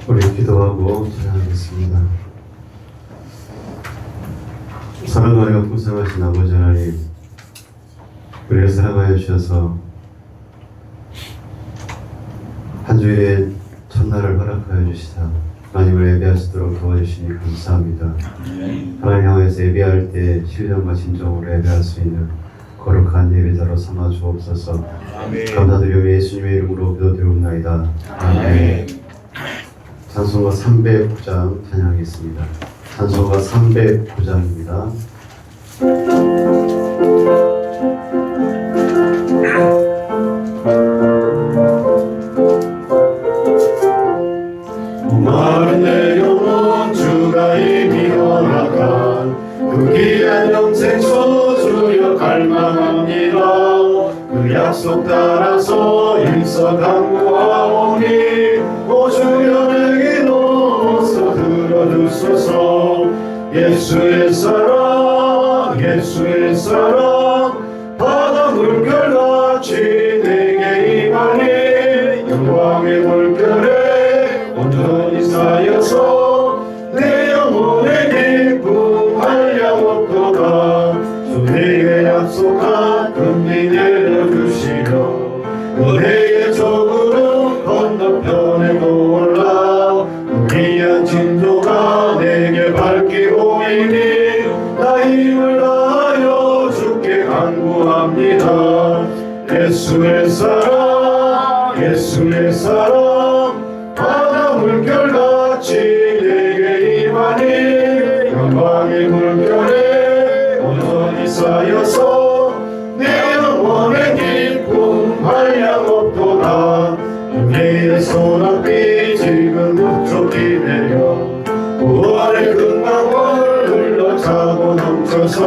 우리 기도하고 찬양하겠습니다. 사랑하여 풍성하신 아버지 하나님, 우리를 사랑하여 주셔서 한 주일의 첫날을 허락하여 주시사 하나님을 예배하시도록 도와주시니 감사합니다. 하나님 향해서 예배할 때 신령과 진정으로 예배할 수 있는 거룩한 예배자로 삼아 주옵소서. 감사드리며 예수님의 이름으로 기도드리옵나이다. 아멘. 찬송가 309장 찬양하겠습니다. 찬송가 309장입니다. 마른 내 영혼 주가 이미 허락한 그 귀한 영생 소주여 갈망합니다. 그 약속 따라서 일서 강구하오니 오 주여 내게 넣어서 들어주소서. 예수의 사랑 예수의 사랑 바다 물결같이 내게 임하니 영광의 물결에 온전히 쌓여서 내 영혼의 기쁨 한량없도다. 주 내게 약속한 금리 내려주시려 은혜의 저구름 건너편에 몰라 귀한 진조가 내게 밝히 보이니 나 힘을 다하여 주께 간구합니다. 예수의 사랑 예수의 사랑 바다 물결같이 내게 임하니 영광의 물결에 온전히 쌓여서 내 영혼의 기쁨 한량없도다. 은혜의 소낙비 지금 북쪽이 내려 구원의 금강을 흘러차고 넘쳐서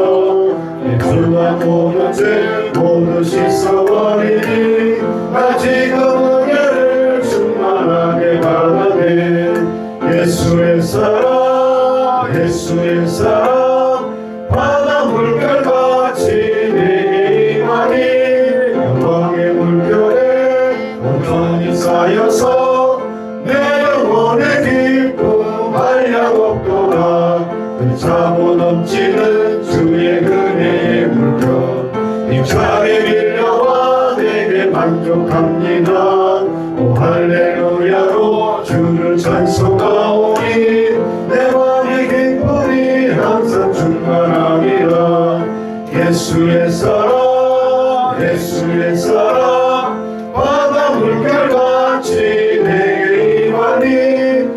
예술과 모든 모두 씻어버리니 나 지금 은혜를 충만하게 받아내. 예수의 사랑 예수의 사랑 바다 물결같이 내게 임하니 영광의 물결에 온전히 쌓여서 내 영혼의 기쁨 한량없도다. 그 차고 넘치는 주의 은혜의 물결 힘차게 밀려와 내게 만족합니다. 오 할렐루야로 주를 찬송하오니 내 맘의 기쁨이 항상 충만하리라. 예수의 사랑 예수의 사랑 바다 물결같이 내게 임하니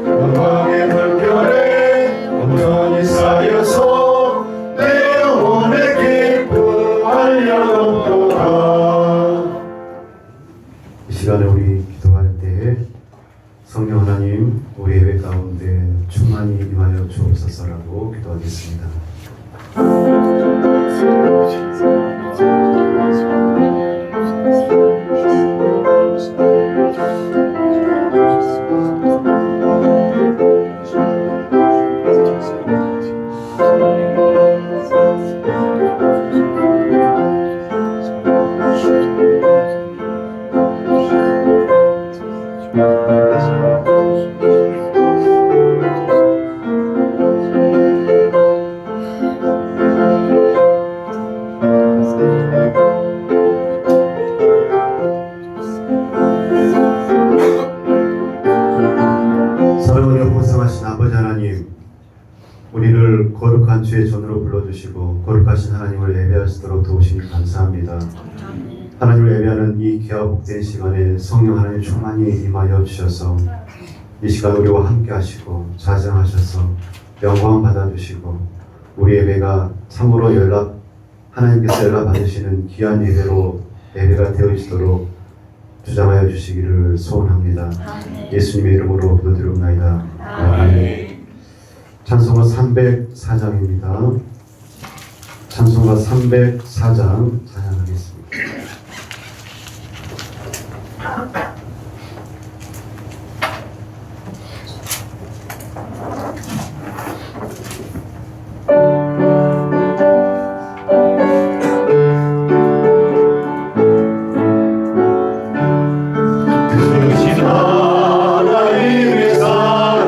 영광의 물결에 온전히 쌓여서 내 영혼의 기쁨 한량없도다. 이 시간에 우리 기도할 때에 성령 하나님 우리 예배 가운데 충만히 임하여 주옵소서라고 기도하겠습니다. 사랑하여 풍성하신 아버지 하나님, 우리를 거룩한 주의 전으로 불러주시고 거룩하신 하나님을 예배하시도록 도우시니 감사합니다. 하나님을 예배하는 이 귀하 복된 시간에 성령 하나님 충만히 임하여 주셔서 이 시간 우리와 함께 하시고 자장하셔서 영광 받아주시고 우리 예배가 참으로 하나님께서 연락 받으시는 귀한 예배가 되어지도록 주장하여 주시기를 소원합니다. 예수님의 이름으로 기도드리옵나이다. 아멘. 찬송가 304장입니다. 찬송가 304장 찬양하겠습니다. 하나님의 사랑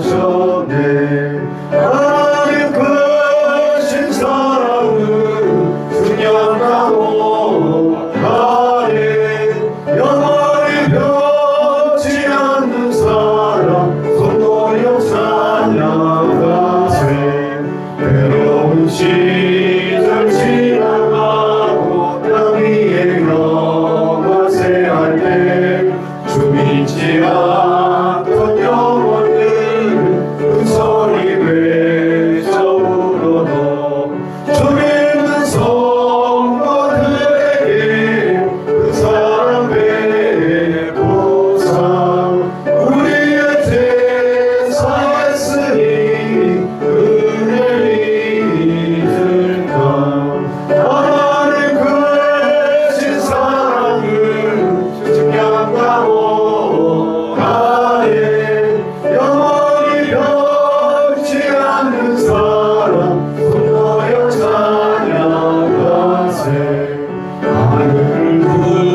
용서하셨네. 하나님 크신 사랑은 승량하고 하네. 영원히 변치 않는 사랑 손노력 찬양하세. 외로운 시절 지나가고 땅 위에 영화세 할때 주 믿지 않던 영혼들 그 소리 외쳐 울어도 주 믿는 성도들에게 그 사랑 배보상 우리의 제사했으니 은혜를 잊을까. 하나님 크신 사랑을 증량하고 하네. 영원히 변치 않는 사랑 손노여 찬양하세. 하늘을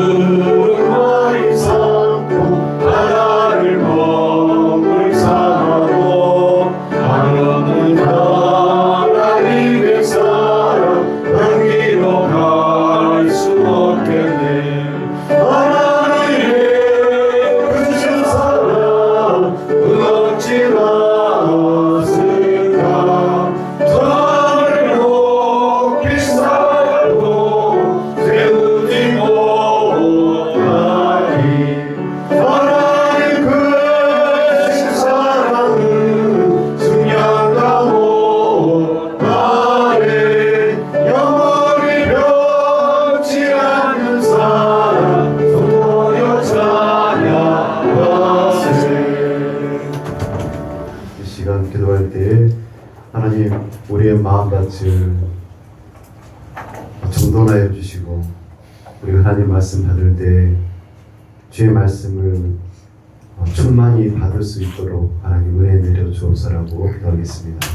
구름아이 삼고 바다를 먹을 삼아도 하나는 하나님의 사랑 남기로 갈 수 없겠네. 하나님의 크신 사랑 어찌 났을까. 저를 높이 살고 세우지 못하니. 하나님 크신 사랑은 승량하고 하네. 영원히 변치 않는 사랑 손노여 찬양하세. 이 시간 기도할 때 하나님 우리의 마음밭을 정돈하여 주시고 우리 하나님 말씀 받을 때 주의 말씀을 충만히 받을 수 있도록 하나님 은혜 내려 주옵소서라고 기도하겠습니다.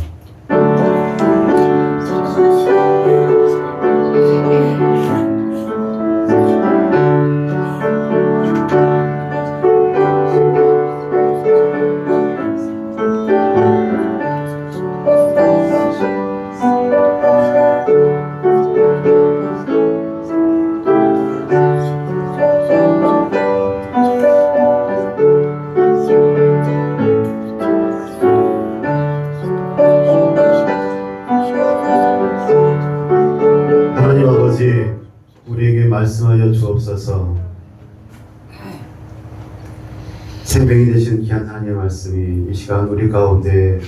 하나님 아버지 우리에게 말씀하여 주옵소서. 생명이 되신 귀한 하나님의 말씀이 이 시간 우리 가운데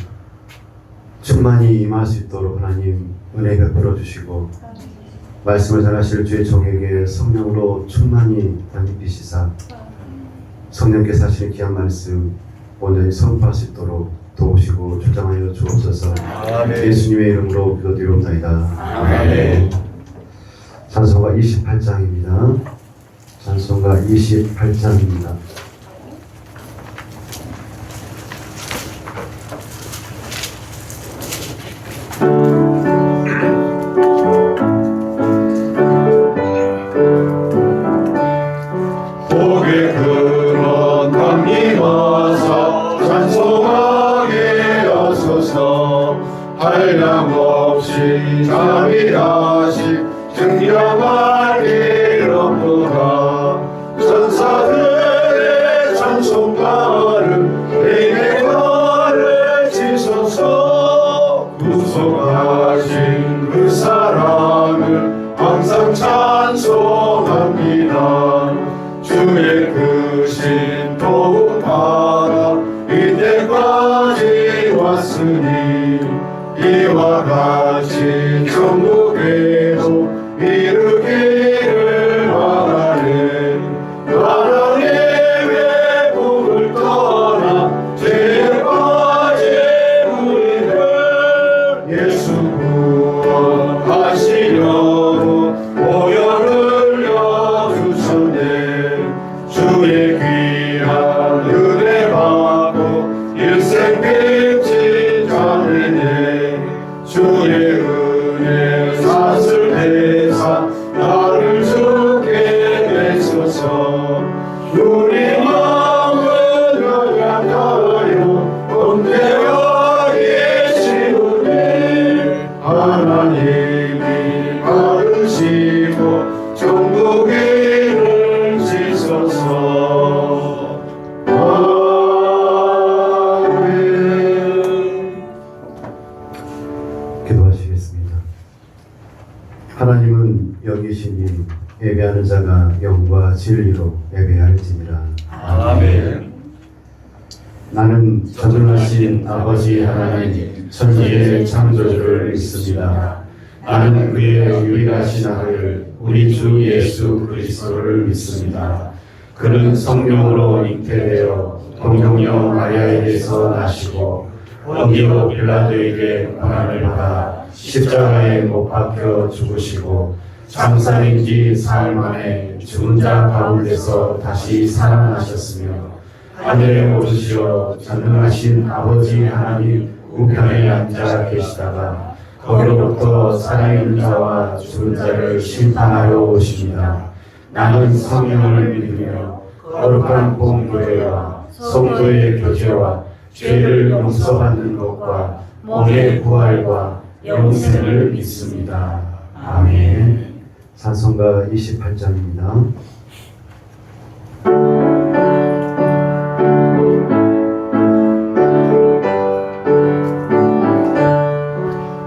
충만히 임할 수 있도록 하나님 은혜 베풀어 주시고 말씀을 전하실 주의 종에게 성령으로 충만히 담기시사 성령께서 하시는 귀한 말씀 온전히 선포할 수 있도록 도우시고 주장하여 주옵소서. 예수님의 이름으로 기도드리옵나이다. 아멘. 찬송가 28장입니다. 찬송가 28장입니다. 복의 그런 강림 와서 찬송하게 하소서. 한량없이 자비하시 증명하게 이름보다 천사들의 영이시니 예배하는 자가 영과 진리로 예배할지니라. 아멘. 나는 전능하신 아버지 하나님 천지의 창조주를 믿습니다. 나는 그의 유일하신 아들 우리 주 예수 그리스도를 믿습니다. 그는 성령으로 잉태되어 동정녀 마리아에게서 나시고 본디오 빌라도에게 고난을 받아 십자가에 못 박혀 죽으시고 장사된 지 사흘 만에 죽은 자 가운데서 다시 살아나셨으며 하늘에 오르시어 전능하신 아버지 하나님 우편에 앉아 계시다가 거기로부터 살아있는 자와 죽은 자를 심판하러 오십니다. 나는 성령을 믿으며 거룩한 공교회와 성도의 교제와 죄를 용서받는 것과 몸의 부활과 영생을 믿습니다. 아멘. 찬송가 28장입니다.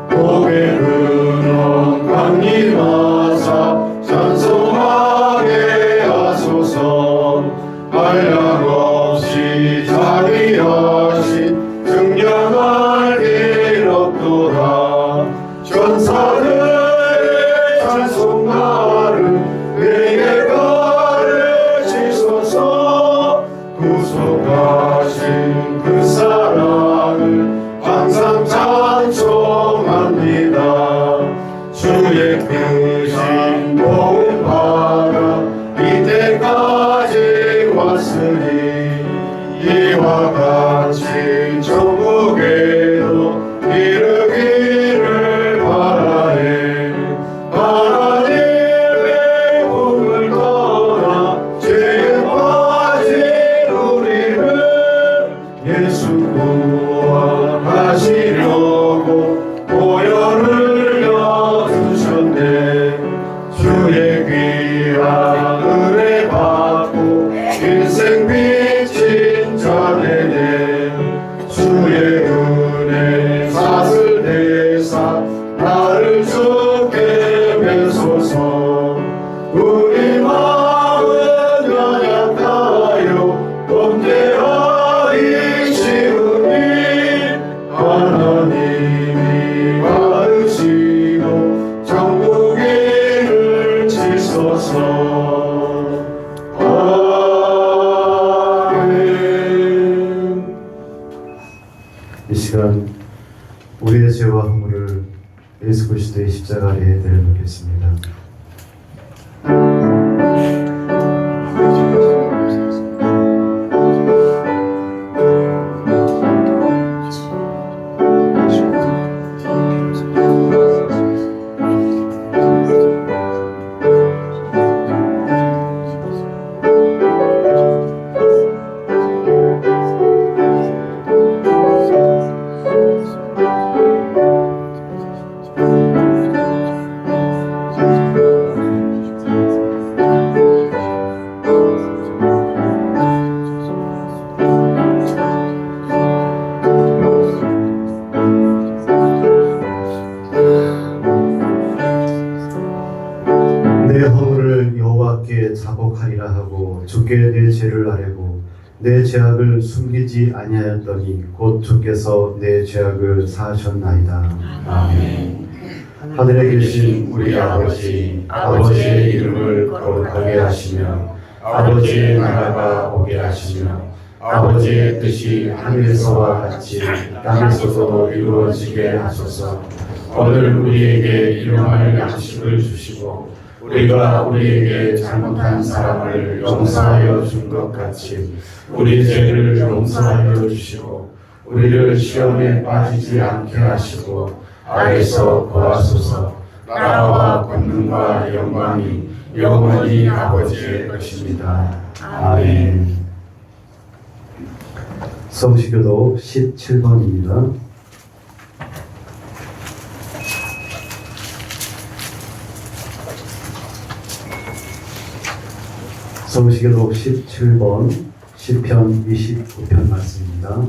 복의 근원 강림하사 찬송하게 하소서. 한량없이 자비하신 증량할 길 없도다. 전사들의 찬송가를 내게 가르치소서. 구속하신 그 사랑을 항상 찬송합니다. 주의 크신 도움 받아 이때까지 왔으니 이와 같이 천국에도 이르기를 바라네. 하나님의 복을 떠나 죄에 빠진 우리를 예수 구원하시려고 보혈을 여주셨네. 주의 귀한 은혜 받고 인생 빚진 자네네. 주의 은혜 사슬 대사 나를 주께 매소서. 우리 마음은 연약하여 범죄하기 쉬우니 하나님이 받으시고 정국이를 지소서. 아멘. 이 시간 우리의 죄와 허물을 예수 그리스도의 십자가 아래에 내려놓겠습니다. 내 허물을 여호와께 자복하리라 하고 주께 내 죄를 아뢰고 내 죄악을 숨기지 아니하였더니 곧 주께서 내 죄악을 사하셨나이다. 아멘. 하늘에 계신 우리 아버지, 아버지의 이름을 거룩하게 하시며 아버지의 나라가 오게 하시며 아버지의 뜻이 하늘에서와 같이 땅에서도 이루어지게 하소서. 오늘 우리에게 일용할 양식을 주시고 우리가 우리에게 잘못한 사람을 용서하여 준 것 같이 우리 죄를 용서하여 주시고 우리를 시험에 빠지지 않게 하시고 악에서 구하소서. 나라와 권능과 영광이 영원히 아버지의 것입니다. 아멘. 성시교도 17번입니다. 성시교독 17번 시편 29편 말씀입니다.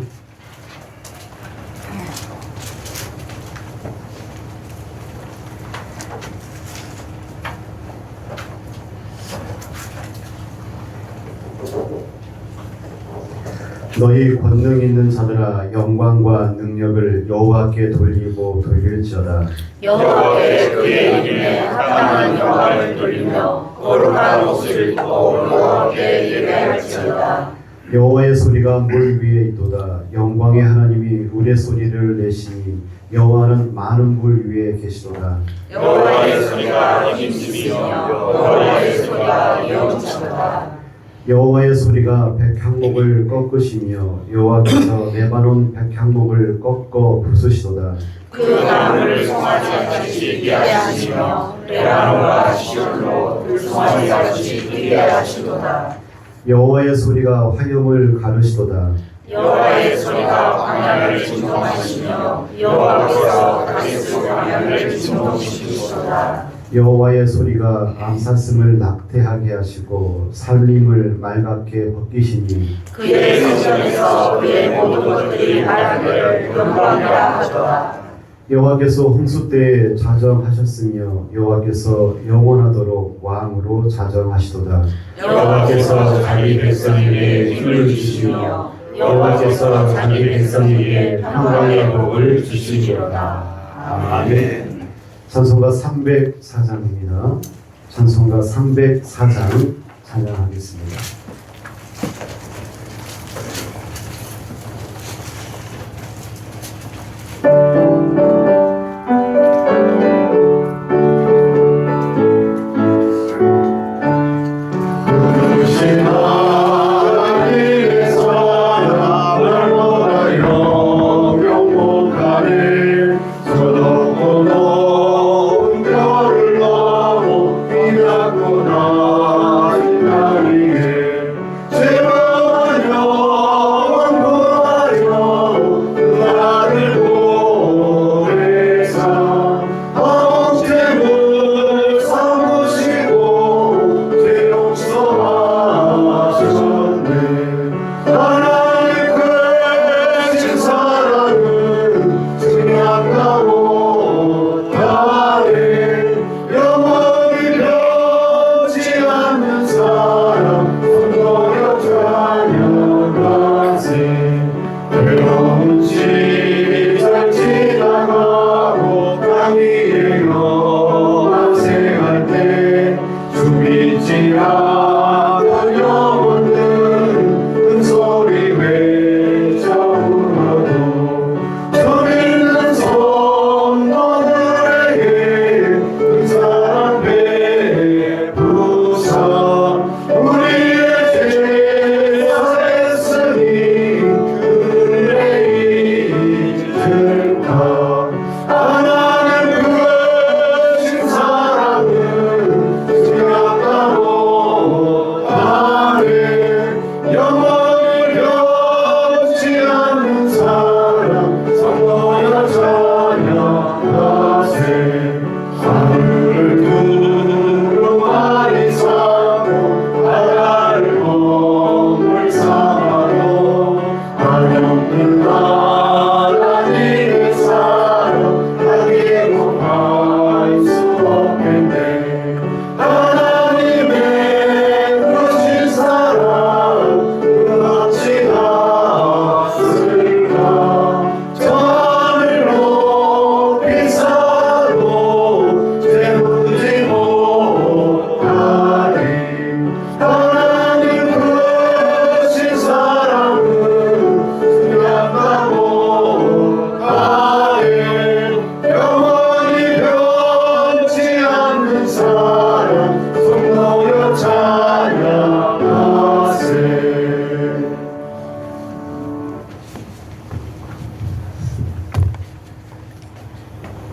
너희 권능 있는 자들아 영광과 능력을 여호와께 돌리고 돌릴지어다. 여호와께 그의 이름에 합당한 영광을 돌리며 거룩한 옷을 입고 여호와께 예배할지어다. 여호와의 소리가 물 위에 있도다. 영광의 하나님이 우리의 소리를 내시니 여호와는 많은 물 위에 계시도다. 여호와의 소리가 힘쓰시며 여호와의 소리가 영원하도다. 여호와의 소리가 백향목을 꺾으시며 여호와께서 레바논 백향목을 꺾어 부수시도다. 그 나무를 송아지같이 있게 하시며 레바논과 시온으로 송아지같이 있게 하시도다. 여호와의 소리가 화염을 가르시도다. 여호와의 소리가 광야를 진동하시며 여호와께서 다리스 광야를 진동시키시도다. 여호와의 소리가 암사슴을 낙태하게 하시고 살림을 맑게 벗기시니 그의 성전에서 그의 모든 것들이 말하기를 영광이라 하더라. 여호와께서 홍수 때에 자정하셨으며 여호와께서 영원하도록 왕으로 자정하시도다. 여호와께서 자기 백성에게 힘을 주시며 여호와께서 자기 백성에게 평강의 복을 주시리로다. 아멘. 찬송가 304장입니다. 찬송가 304장 찬양하겠습니다.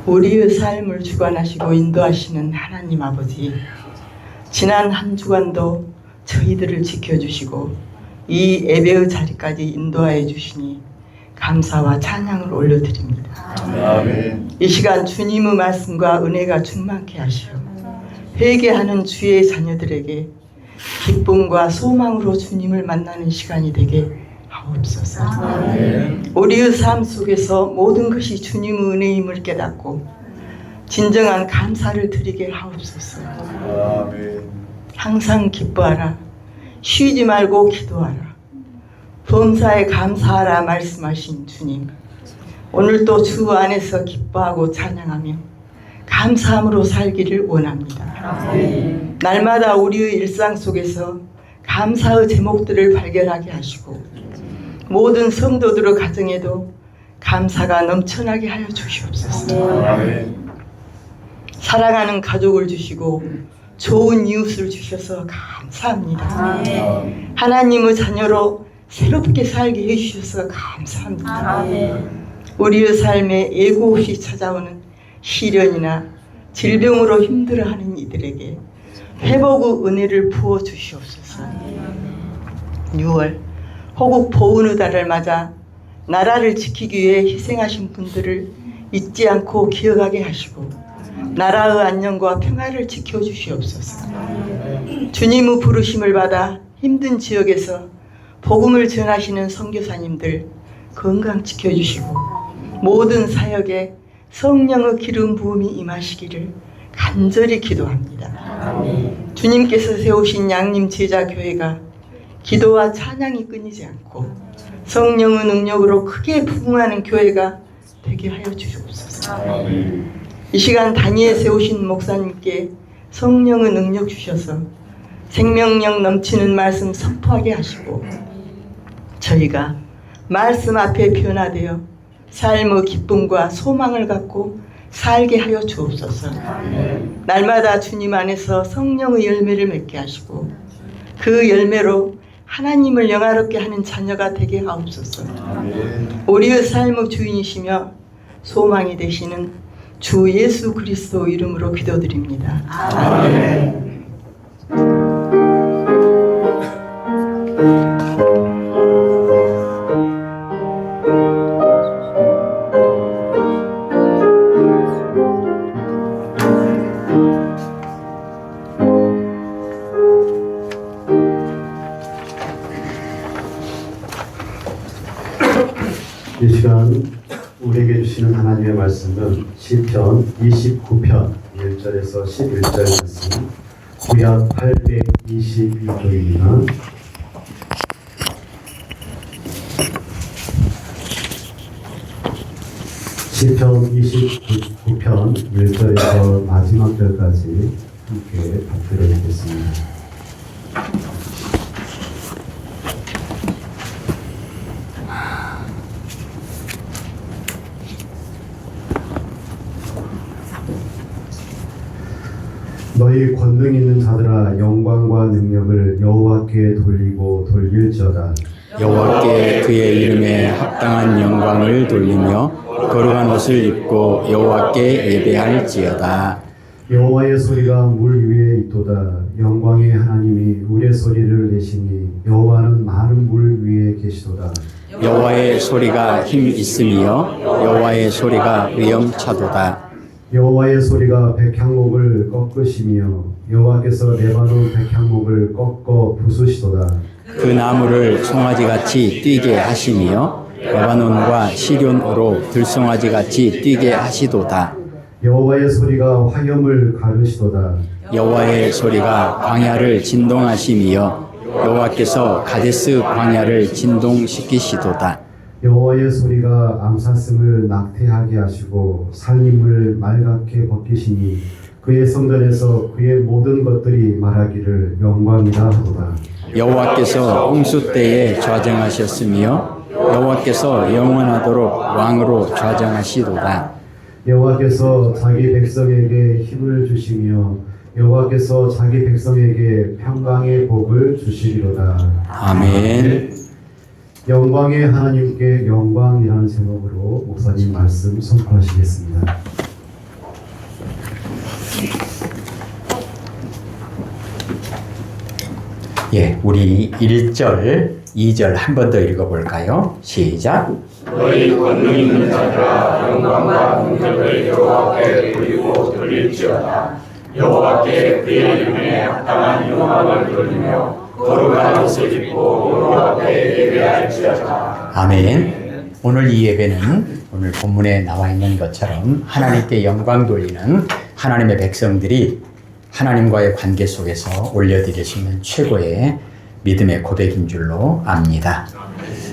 우리의 삶을 주관하시고 인도하시는 하나님 아버지, 지난 한 주간도 저희들을 지켜주시고 이 예배의 자리까지 인도하여 주시니 감사와 찬양을 올려드립니다. 아멘. 이 시간 주님의 말씀과 은혜가 충만케 하시오. 회개하는 주의 자녀들에게 기쁨과 소망으로 주님을 만나는 시간이 되게 하옵소서. 아멘. 우리의 삶 속에서 모든 것이 주님의 은혜임을 깨닫고 진정한 감사를 드리게 하옵소서. 아멘. 항상 기뻐하라. 쉬지 말고 기도하라. 범사에 감사하라 말씀하신 주님, 오늘도 주 안에서 기뻐하고 찬양하며 감사함으로 살기를 원합니다. 날마다 우리의 일상 속에서 감사의 제목들을 발견하게 하시고 모든 성도들의 가정에도 감사가 넘쳐나게 하여 주시옵소서. 사랑하는 가족을 주시고 좋은 이웃을 주셔서 감사합니다. 하나님의 자녀로 새롭게 살게 해주셔서 감사합니다. 우리의 삶에 예고 없이 찾아오는 시련이나 질병으로 힘들어하는 이들에게 회복의 은혜를 부어 주시옵소서. 6월 호국 보훈의 달을 맞아 나라를 지키기 위해 희생하신 분들을 잊지 않고 기억하게 하시고 나라의 안녕과 평화를 지켜주시옵소서. 주님의 부르심을 받아 힘든 지역에서 복음을 전하시는 선교사님들 건강 지켜주시고 모든 사역에 성령의 기름 부음이 임하시기를 간절히 기도합니다. 주님께서 세우신 양림 제자교회가 기도와 찬양이 끊이지 않고 성령의 능력으로 크게 부흥하는 교회가 되게 하여 주시옵소서. 이 시간 단위에 세우신 목사님께 성령의 능력 주셔서 생명력 넘치는 말씀 선포하게 하시고 저희가 말씀 앞에 변화되어 삶의 기쁨과 소망을 갖고 살게 하여 주옵소서. 날마다 주님 안에서 성령의 열매를 맺게 하시고 그 열매로 하나님을 영화롭게 하는 자녀가 되게 하옵소서. 우리의 삶의 주인이시며 소망이 되시는 주 예수 그리스도 이름으로 기도드립니다. 아멘. 이 시간 우리에게 주시는 하나님의 말씀은 시편 29편 1절에서 11절 말씀, 구약 822조입니다. 시편 29편 1절에서 마지막 절까지 함께 받들어드리겠습니다. 너희 권능 있는 자들아 영광과 능력을 여호와께 돌리고 돌릴지어다. 여호와께 그의 이름에 합당한 영광을 돌리며 거룩한 옷을 입고 여호와께 예배할지어다. 여호와의 소리가 물 위에 있도다. 영광의 하나님이 우레소리를 내시니 여호와는 많은 물 위에 계시도다. 여호와의 소리가 힘 있으며 여호와의 소리가 위엄차도다. 여호와의 소리가 백향목을 꺾으시며 여호와께서 레바논 백향목을 꺾어 부수시도다. 그 나무를 송아지같이 뛰게 하시며 레바논과 시련으로 들송아지같이 뛰게 하시도다. 여호와의 소리가 화염을 가르시도다. 여호와의 소리가 광야를 진동하시며 여호와께서 가데스 광야를 진동시키시도다. 여호와의 소리가 암사슴을 낙태하게 하시고 살림을 말갛게 벗기시니 그의 성전에서 그의 모든 것들이 말하기를 영광이다 하도다. 여호와께서 홍수 때에 좌정하셨으며 여호와께서 영원하도록 왕으로 좌정하시도다. 여호와께서 자기 백성에게 힘을 주시며 여호와께서 자기 백성에게 평강의 복을 주시리로다. 아멘. 영광의 하나님께 영광이라는 제목으로 목사님 말씀 선포하시겠습니다. 예, 우리 1절, 2절 한 번 더 읽어볼까요? 시작. 너희 권능 있는 자들아 영광과 능력을 여호와께 돌리고 돌릴지어다. 여호와께 그의 이름에 합당한 영광을 돌리며 거룩한 옷을 입고 여호와께 예배할지어다. 아멘. 오늘 이 예배는 오늘 본문에 나와 있는 것처럼 하나님께 영광 돌리는 하나님의 백성들이 하나님과의 관계 속에서 올려드릴 수 있는 최고의 믿음의 고백인 줄로 압니다.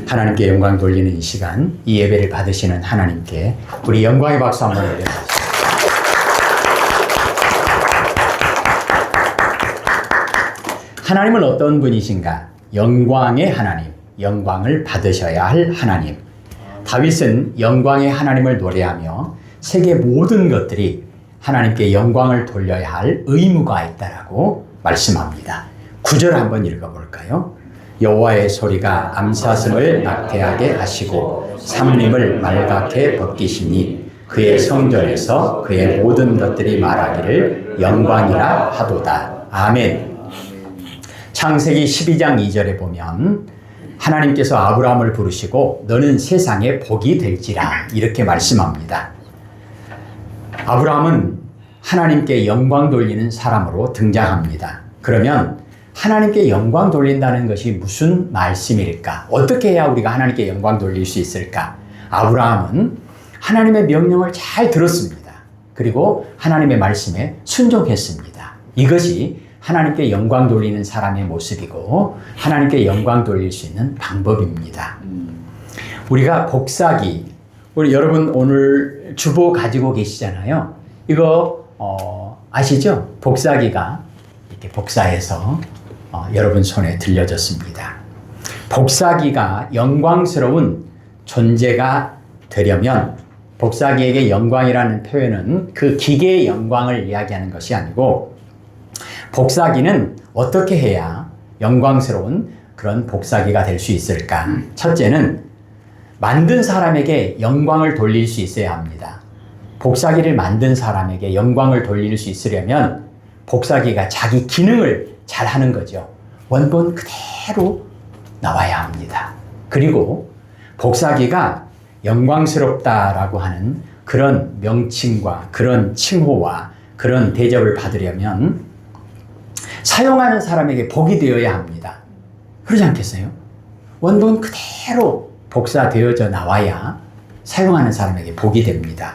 하나님께 영광 돌리는 이 시간, 이 예배를 받으시는 하나님께 우리 영광의 박수 한번 올려주세요. 하나님은 어떤 분이신가? 영광의 하나님, 영광을 받으셔야 할 하나님. 다윗은 영광의 하나님을 노래하며 세계 모든 것들이 하나님께 영광을 돌려야 할 의무가 있다라고 말씀합니다. 9절 한번 읽어볼까요? 여호와의 소리가 암사슴을 낙태하게 하시고 삼림을 말갛게 벗기시니 그의 성전에서 그의 모든 것들이 말하기를 영광이라 하도다. 아멘. 창세기 12장 2절에 보면 하나님께서 아브라함을 부르시고 너는 세상에 복이 될지라 이렇게 말씀합니다. 아브라함은 하나님께 영광 돌리는 사람으로 등장합니다. 그러면 하나님께 영광 돌린다는 것이 무슨 말씀일까? 어떻게 해야 우리가 하나님께 영광 돌릴 수 있을까? 아브라함은 하나님의 명령을 잘 들었습니다. 그리고 하나님의 말씀에 순종했습니다. 이것이 하나님께 영광 돌리는 사람의 모습이고 하나님께 영광 돌릴 수 있는 방법입니다. 우리가 복사기, 우리 여러분 오늘 주보 가지고 계시잖아요. 이거 아시죠? 복사기가 이렇게 복사해서 여러분 손에 들려졌습니다. 복사기가 영광스러운 존재가 되려면 복사기에게 영광이라는 표현은 그 기계의 영광을 이야기하는 것이 아니고 복사기는 어떻게 해야 영광스러운 그런 복사기가 될 수 있을까? 첫째는 만든 사람에게 영광을 돌릴 수 있어야 합니다. 복사기를 만든 사람에게 영광을 돌릴 수 있으려면 복사기가 자기 기능을 잘 하는 거죠. 원본 그대로 나와야 합니다. 그리고 복사기가 영광스럽다라고 하는 그런 명칭과 그런 칭호와 그런 대접을 받으려면 사용하는 사람에게 복이 되어야 합니다. 그러지 않겠어요? 원본 그대로 복사되어져 나와야 사용하는 사람에게 복이 됩니다.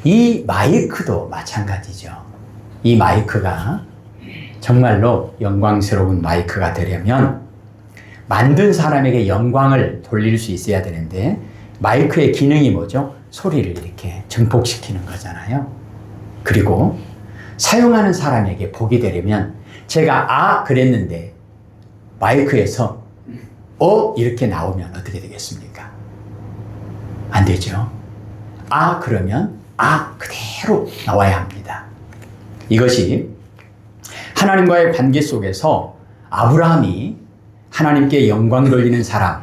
이 마이크도 마찬가지죠. 이 마이크가 정말로 영광스러운 마이크가 되려면 만든 사람에게 영광을 돌릴 수 있어야 되는데 마이크의 기능이 뭐죠? 소리를 이렇게 증폭시키는 거잖아요. 그리고 사용하는 사람에게 복이 되려면 제가 그랬는데 마이크에서 이렇게 나오면 어떻게 되겠습니까? 안 되죠. 그러면 그대로 나와야 합니다. 이것이 하나님과의 관계 속에서 아브라함이 하나님께 영광 돌리는 사람,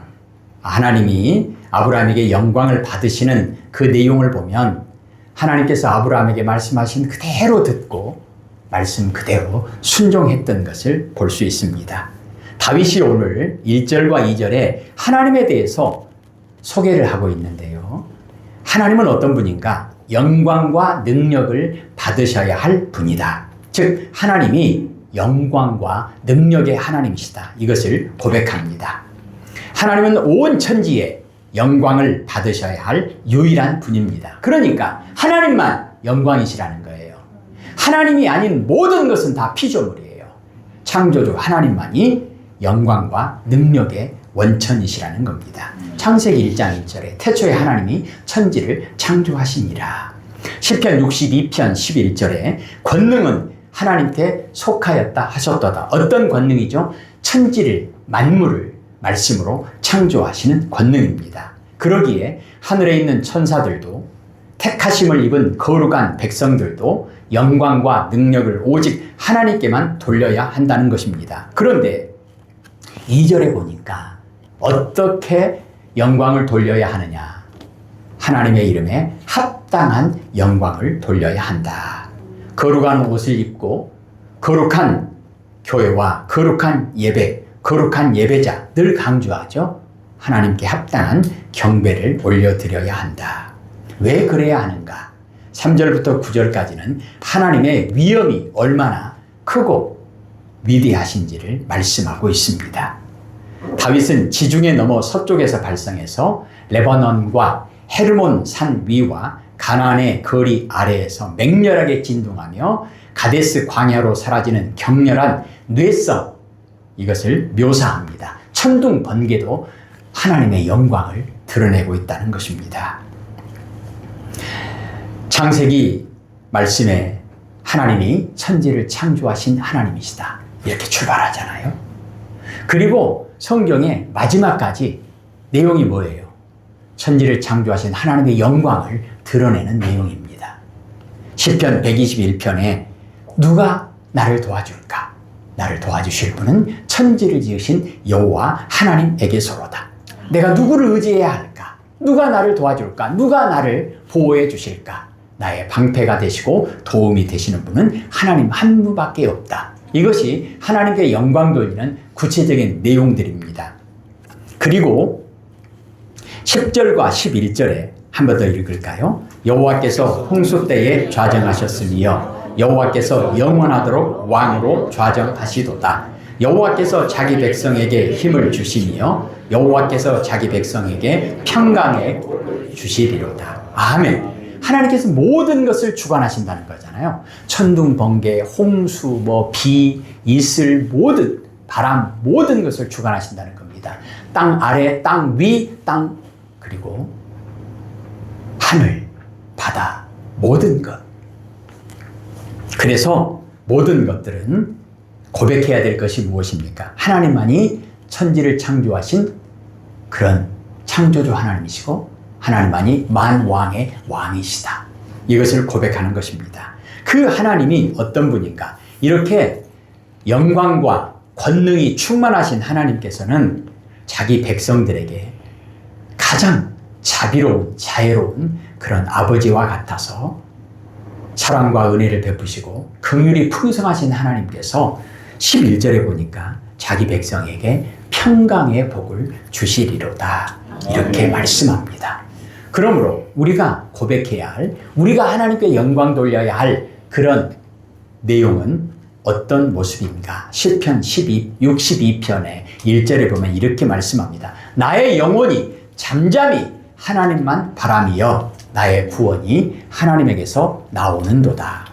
하나님이 아브라함에게 영광을 받으시는 그 내용을 보면 하나님께서 아브라함에게 말씀하신 그대로 듣고 말씀 그대로 순종했던 것을 볼 수 있습니다. 다윗이 오늘 1절과 2절에 하나님에 대해서 소개를 하고 있는데요. 하나님은 어떤 분인가? 영광과 능력을 받으셔야 할 분이다. 즉 하나님이 영광과 능력의 하나님이시다. 이것을 고백합니다. 하나님은 온 천지에 영광을 받으셔야 할 유일한 분입니다. 그러니까 하나님만 영광이시라는 거예요. 하나님이 아닌 모든 것은 다 피조물이에요. 창조주 하나님만이 영광과 능력의 원천이시라는 겁니다. 창세기 1장 1절에 태초에 하나님이 천지를 창조하시니라. 시편 62편 11절에 권능은 하나님께 속하였다 하셨도다. 어떤 권능이죠? 천지를 만물을 말씀으로 창조하시는 권능입니다. 그러기에 하늘에 있는 천사들도 택하심을 입은 거룩한 백성들도 영광과 능력을 오직 하나님께만 돌려야 한다는 것입니다. 그런데 2절에 보니까 어떻게 영광을 돌려야 하느냐? 하나님의 이름에 합당한 영광을 돌려야 한다. 거룩한 옷을 입고 거룩한 교회와 거룩한 예배, 거룩한 예배자 늘 강조하죠. 하나님께 합당한 경배를 올려드려야 한다. 왜 그래야 하는가? 3절부터 9절까지는 하나님의 위엄이 얼마나 크고 위대하신지를 말씀하고 있습니다. 다윗은 지중해 너머 서쪽에서 발성해서 레바논과 헤르몬 산 위와 가나안의 거리 아래에서 맹렬하게 진동하며 가데스 광야로 사라지는 격렬한 뇌성, 이것을 묘사합니다. 천둥 번개도 하나님의 영광을 드러내고 있다는 것입니다. 창세기 말씀에 하나님이 천지를 창조하신 하나님이시다, 이렇게 출발하잖아요. 그리고 성경의 마지막까지 내용이 뭐예요? 천지를 창조하신 하나님의 영광을 드러내는 내용입니다. 시편 121편에 누가 나를 도와줄까? 나를 도와주실 분은 천지를 지으신 여호와 하나님에게서로다. 내가 누구를 의지해야 할까? 누가 나를 도와줄까? 누가 나를 보호해 주실까? 나의 방패가 되시고 도움이 되시는 분은 하나님 한 분밖에 없다. 이것이 하나님께 영광 돌리는 구체적인 내용들입니다. 그리고 10절과 11절에 한 번 더 읽을까요? 여호와께서 홍수 때에 좌정하셨으며 여호와께서 영원하도록 왕으로 좌정하시도다. 여호와께서 자기 백성에게 힘을 주시며 여호와께서 자기 백성에게 평강에 주시리로다. 아멘. 하나님께서 모든 것을 주관하신다는 거잖아요. 천둥, 번개, 홍수, 비, 이슬, 모든 바람, 모든 것을 주관하신다는 겁니다. 땅 아래, 땅 위, 땅 그리고 하늘, 바다, 모든 것. 그래서 모든 것들은 고백해야 될 것이 무엇입니까? 하나님만이 천지를 창조하신 그런 창조주 하나님이시고 하나님만이 만왕의 왕이시다. 이것을 고백하는 것입니다. 그 하나님이 어떤 분인가? 이렇게 영광과 권능이 충만하신 하나님께서는 자기 백성들에게 가장 자비로운, 자애로운 그런 아버지와 같아서 사랑과 은혜를 베푸시고 긍휼이 풍성하신 하나님께서 11절에 보니까 자기 백성에게 평강의 복을 주시리로다, 이렇게 말씀합니다. 그러므로 우리가 고백해야 할, 우리가 하나님께 영광 돌려야 할 그런 내용은 어떤 모습인가? 시편 62편의 1절에 보면 이렇게 말씀합니다. 나의 영혼이 잠잠히 하나님만 바라며 나의 구원이 하나님에게서 나오는도다.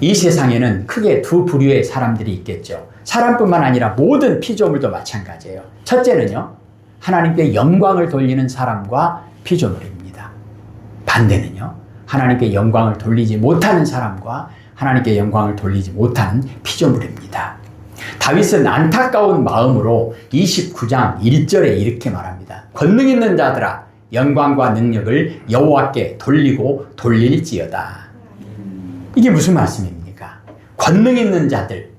이 세상에는 크게 두 부류의 사람들이 있겠죠. 사람뿐만 아니라 모든 피조물도 마찬가지예요. 첫째는요, 하나님께 영광을 돌리는 사람과 피조물입니다. 반대는요, 하나님께 영광을 돌리지 못하는 사람과 하나님께 영광을 돌리지 못하는 피조물입니다. 다윗은 안타까운 마음으로 29장 1절에 이렇게 말합니다. 권능 있는 자들아, 영광과 능력을 여호와께 돌리고 돌릴지어다. 이게 무슨 말씀입니까? 권능 있는 자들,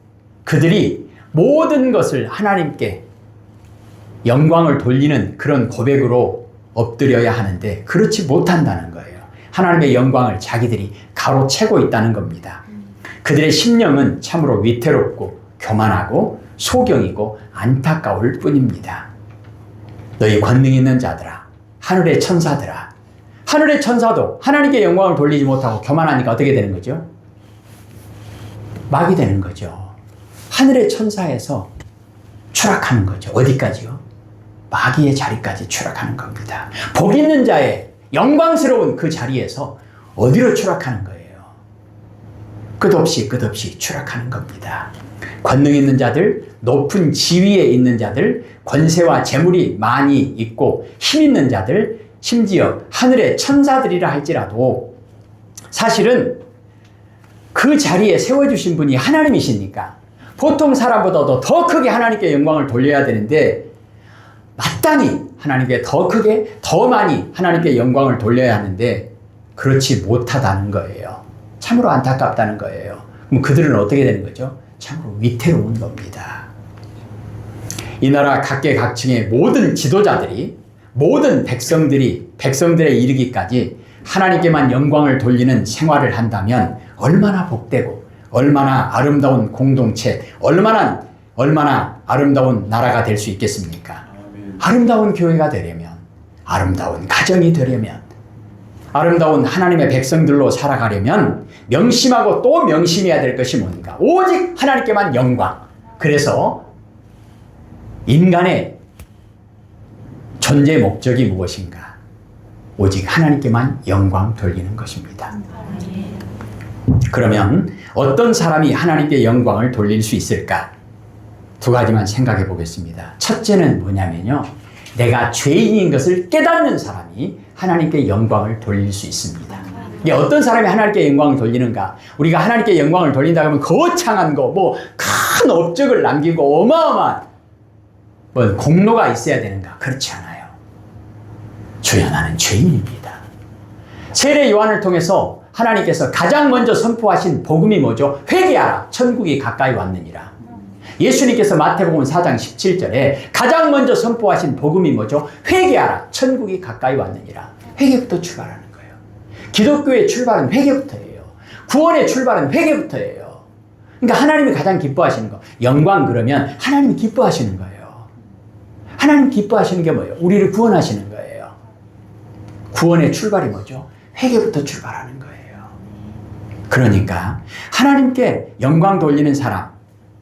그들이 모든 것을 하나님께 영광을 돌리는 그런 고백으로 엎드려야 하는데 그렇지 못한다는 거예요. 하나님의 영광을 자기들이 가로채고 있다는 겁니다. 그들의 심령은 참으로 위태롭고 교만하고 소경이고 안타까울 뿐입니다. 너희 권능 있는 자들아, 하늘의 천사들아. 하늘의 천사도 하나님께 영광을 돌리지 못하고 교만하니까 어떻게 되는 거죠? 막이 되는 거죠. 하늘의 천사에서 추락하는 거죠. 어디까지요? 마귀의 자리까지 추락하는 겁니다. 복 있는 자의 영광스러운 그 자리에서 어디로 추락하는 거예요? 끝없이 추락하는 겁니다. 권능 있는 자들, 높은 지위에 있는 자들, 권세와 재물이 많이 있고 힘 있는 자들, 심지어 하늘의 천사들이라 할지라도 사실은 그 자리에 세워주신 분이 하나님이시니까 보통 사람보다도 더 크게 하나님께 영광을 돌려야 되는데 마땅히 하나님께 더 크게, 더 많이 하나님께 영광을 돌려야 하는데 그렇지 못하다는 거예요. 참으로 안타깝다는 거예요. 그럼 그들은 어떻게 되는 거죠? 참으로 위태로운 겁니다. 이 나라 각계각층의 모든 지도자들이, 모든 백성들에 이르기까지 하나님께만 영광을 돌리는 생활을 한다면 얼마나 복되고 얼마나 아름다운 공동체, 얼마나 아름다운 나라가 될 수 있겠습니까? 아름다운 교회가 되려면, 아름다운 가정이 되려면, 아름다운 하나님의 백성들로 살아가려면 명심하고 또 명심해야 될 것이 뭔가? 오직 하나님께만 영광. 그래서 인간의 존재 목적이 무엇인가? 오직 하나님께만 영광 돌리는 것입니다. 그러면 어떤 사람이 하나님께 영광을 돌릴 수 있을까? 두 가지만 생각해 보겠습니다. 첫째는 뭐냐면요, 내가 죄인인 것을 깨닫는 사람이 하나님께 영광을 돌릴 수 있습니다. 이게 어떤 사람이 하나님께 영광을 돌리는가? 우리가 하나님께 영광을 돌린다 하면 거창한 거, 뭐 큰 업적을 남기고 어마어마한 뭐 공로가 있어야 되는가? 그렇지 않아요. 주여, 나는 죄인입니다. 세례 요한을 통해서 하나님께서 가장 먼저 선포하신 복음이 뭐죠? 회개하라, 천국이 가까이 왔느니라. 예수님께서 마태복음 4장 17절에 가장 먼저 선포하신 복음이 뭐죠? 회개하라, 천국이 가까이 왔느니라. 회개부터 출발하는 거예요. 기독교의 출발은 회개부터예요. 구원의 출발은 회개부터예요. 그러니까 하나님이 가장 기뻐하시는 거, 영광 그러면 하나님이 기뻐하시는 거예요. 하나님 기뻐하시는 게 뭐예요? 우리를 구원하시는 거예요. 구원의 출발이 뭐죠? 회개부터 출발하는 거예요. 그러니까 하나님께 영광 돌리는 사람,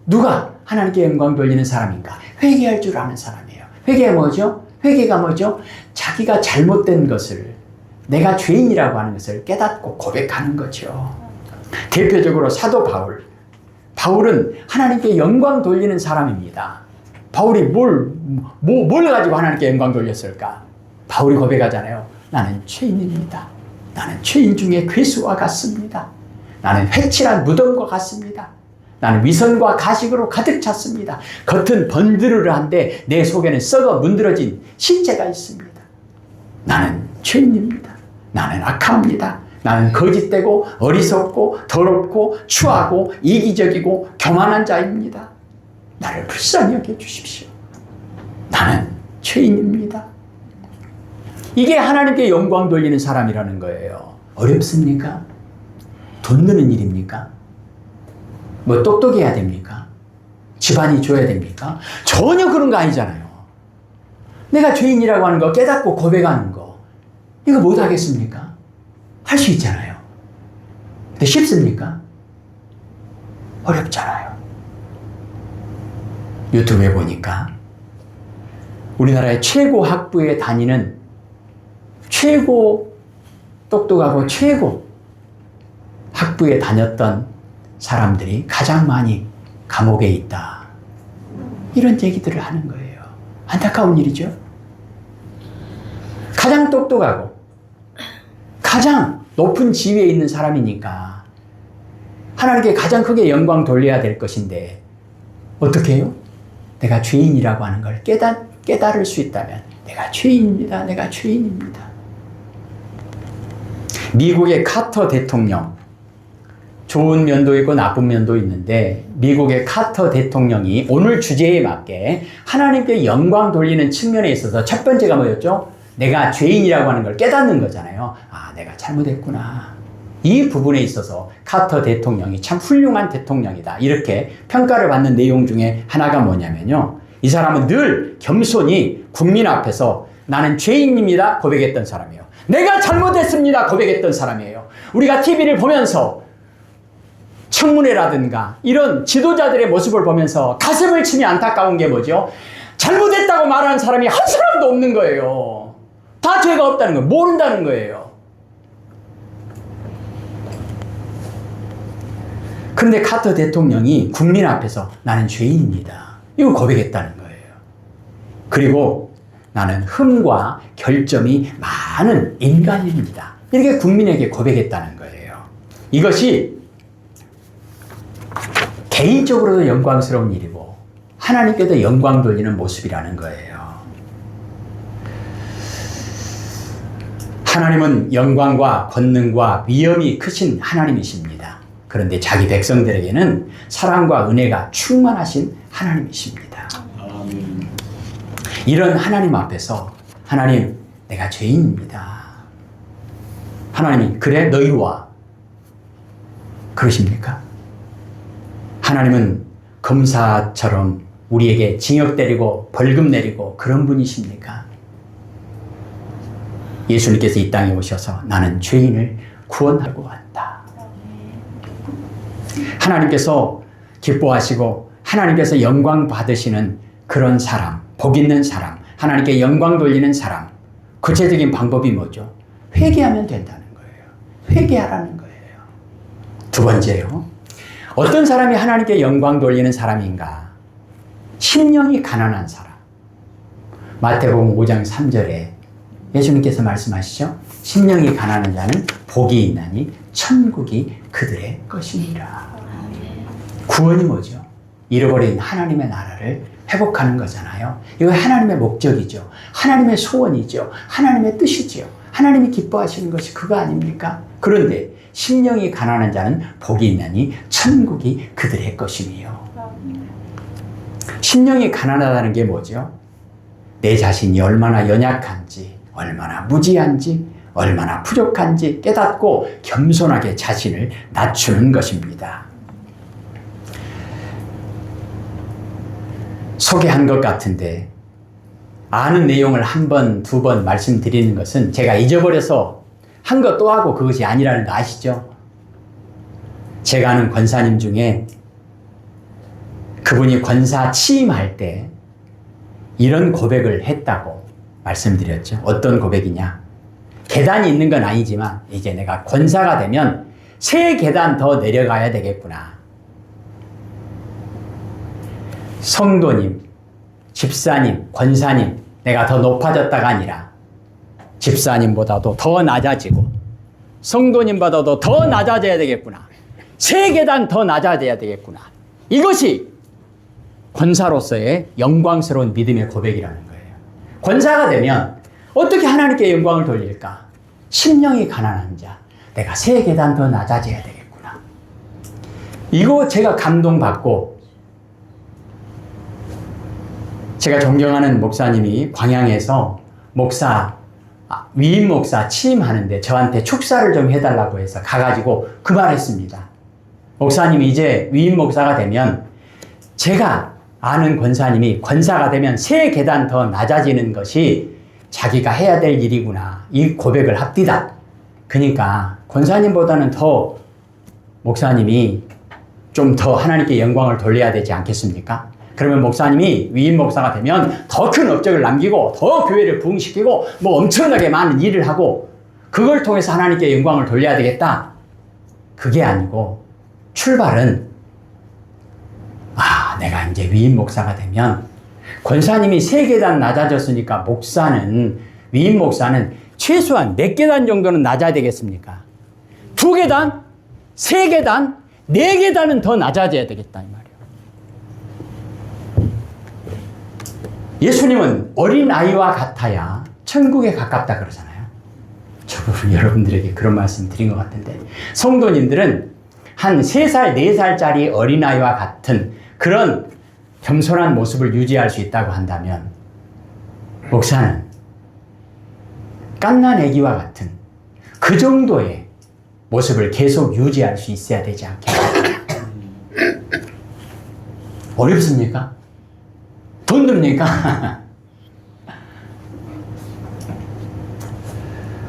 누가 하나님께 영광 돌리는 사람인가? 회개할 줄 아는 사람이에요. 회개가 뭐죠? 회개가 뭐죠? 자기가 잘못된 것을, 내가 죄인이라고 하는 것을 깨닫고 고백하는 거죠. 대표적으로 사도 바울은 하나님께 영광 돌리는 사람입니다. 바울이 뭘 가지고 하나님께 영광 돌렸을까? 바울이 고백하잖아요. 나는 죄인입니다. 나는 죄인 중에 괴수와 같습니다. 나는 회칠한 무덤과 같습니다. 나는 위선과 가식으로 가득 찼습니다. 겉은 번드르르한데 내 속에는 썩어 문드러진 신체가 있습니다. 나는 죄인입니다. 나는 악합니다. 나는 거짓되고 어리석고 더럽고 추하고 이기적이고 교만한 자입니다. 나를 불쌍히 여겨주십시오. 나는 죄인입니다. 이게 하나님께 영광 돌리는 사람이라는 거예요. 어렵습니까? 돈 드는 일입니까? 뭐 똑똑해야 됩니까? 집안이 좋아야 됩니까? 전혀 그런 거 아니잖아요. 내가 죄인이라고 하는 거 깨닫고 고백하는 거, 이거 못 하겠습니까? 할 수 있잖아요. 근데 쉽습니까? 어렵잖아요. 유튜브에 보니까 우리나라의 최고 학부에 다니는 최고 똑똑하고 최고 학부에 다녔던 사람들이 가장 많이 감옥에 있다. 이런 얘기들을 하는 거예요. 안타까운 일이죠. 가장 똑똑하고 가장 높은 지위에 있는 사람이니까 하나님께 가장 크게 영광 돌려야 될 것인데 어떻게 해요? 내가 죄인이라고 하는 걸 깨달을 수 있다면 내가 죄인입니다. 내가 죄인입니다. 미국의 카터 대통령, 좋은 면도 있고 나쁜 면도 있는데 미국의 카터 대통령이 오늘 주제에 맞게 하나님께 영광 돌리는 측면에 있어서 첫 번째가 뭐였죠? 내가 죄인이라고 하는 걸 깨닫는 거잖아요. 아, 내가 잘못했구나. 이 부분에 있어서 카터 대통령이 참 훌륭한 대통령이다. 이렇게 평가를 받는 내용 중에 하나가 뭐냐면요. 이 사람은 늘 겸손히 국민 앞에서 나는 죄인입니다 고백했던 사람이에요. 내가 잘못했습니다 고백했던 사람이에요. 우리가 TV를 보면서 청문회라든가 이런 지도자들의 모습을 보면서 가슴을 치며 안타까운 게 뭐죠? 잘못했다고 말하는 사람이 한 사람도 없는 거예요. 다 죄가 없다는 거예요. 모른다는 거예요. 그런데 카터 대통령이 국민 앞에서 나는 죄인입니다. 이거 고백했다는 거예요. 그리고 나는 흠과 결점이 많은 인간입니다. 이렇게 국민에게 고백했다는 거예요. 이것이 개인적으로도 영광스러운 일이고 하나님께도 영광 돌리는 모습이라는 거예요. 하나님은 영광과 권능과 위엄이 크신 하나님이십니다. 그런데 자기 백성들에게는 사랑과 은혜가 충만하신 하나님이십니다. 이런 하나님 앞에서 하나님, 내가 죄인입니다. 하나님이 그래 너희 와. 그러십니까? 하나님은 검사처럼 우리에게 징역 때리고 벌금 내리고 그런 분이십니까? 예수님께서 이 땅에 오셔서 나는 죄인을 구원하고 왔다. 하나님께서 기뻐하시고 하나님께서 영광 받으시는 그런 사람, 복 있는 사람, 하나님께 영광 돌리는 사람, 구체적인 방법이 뭐죠? 회개하면 된다는 거예요. 회개하라는 거예요. 두 번째요. 어떤 사람이 하나님께 영광 돌리는 사람인가? 심령이 가난한 사람. 마태복음 5장 3절에 예수님께서 말씀하시죠. 심령이 가난한 자는 복이 있나니 천국이 그들의 것이니라. 구원이 뭐죠? 잃어버린 하나님의 나라를 회복하는 거잖아요. 이거 하나님의 목적이죠. 하나님의 소원이죠. 하나님의 뜻이죠. 하나님이 기뻐하시는 것이 그거 아닙니까? 그런데 심령이 가난한 자는 복이 있나니 천국이 그들의 것이니요. 심령이 가난하다는 게 뭐죠? 내 자신이 얼마나 연약한지, 얼마나 무지한지, 얼마나 부족한지 깨닫고 겸손하게 자신을 낮추는 것입니다. 소개한 것 같은데 아는 내용을 한 번, 두 번 말씀드리는 것은 제가 잊어버려서 한 것 또 하고 그것이 아니라는 거 아시죠? 제가 아는 권사님 중에 그분이 권사 취임할 때 이런 고백을 했다고 말씀드렸죠. 어떤 고백이냐? 계단이 있는 건 아니지만 이제 내가 권사가 되면 3계단 더 내려가야 되겠구나. 성도님, 집사님, 권사님, 내가 더 높아졌다가 아니라 집사님보다도 더 낮아지고 성도님보다도 더 낮아져야 되겠구나. 3계단 더 낮아져야 되겠구나. 이것이 권사로서의 영광스러운 믿음의 고백이라는 거예요. 권사가 되면 어떻게 하나님께 영광을 돌릴까? 심령이 가난한 자, 내가 3계단 더 낮아져야 되겠구나. 이거 제가 감동받고 제가 존경하는 목사님이 광양에서 위임 목사 취임하는데 저한테 축사를 좀 해달라고 해서 가가지고 그 말했습니다. 목사님이 이제 위임 목사가 되면 제가 아는 권사님이 권사가 되면 3계단 더 낮아지는 것이 자기가 해야 될 일이구나. 이 고백을 합디다. 그러니까 권사님보다는 더 목사님이 좀 더 하나님께 영광을 돌려야 되지 않겠습니까? 그러면 목사님이 위임 목사가 되면 더 큰 업적을 남기고 더 교회를 부흥시키고 뭐 엄청나게 많은 일을 하고 그걸 통해서 하나님께 영광을 돌려야 되겠다. 그게 아니고 출발은 내가 이제 위임 목사가 되면 권사님이 3계단 낮아졌으니까 위임 목사는 최소한 몇 계단 정도는 낮아야 되겠습니까? 2계단? 3계단? 4계단은 더 낮아져야 되겠다 이 말이에요. 예수님은 어린아이와 같아야 천국에 가깝다 그러잖아요. 저도 여러분들에게 그런 말씀 드린 것 같은데 성도님들은 한 3살, 4살짜리 어린아이와 같은 그런 겸손한 모습을 유지할 수 있다고 한다면 목사는 갓난 아기와 같은 그 정도의 모습을 계속 유지할 수 있어야 되지 않겠습니까? 어렵습니까? 돈 듭니까?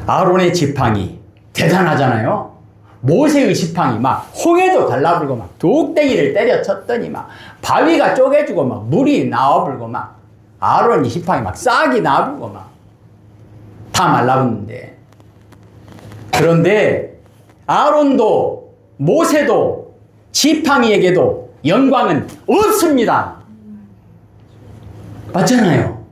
아론의 지팡이 대단하잖아요. 모세의 지팡이 막 홍해도 달라불고 막 독대기를 때려쳤더니 막 바위가 쪼개지고 막 물이 나와불고 막 아론이 지팡이 막 싹이 나와불고 막 다 말라붙는데 그런데 아론도 모세도 지팡이에게도 영광은 없습니다. 맞잖아요.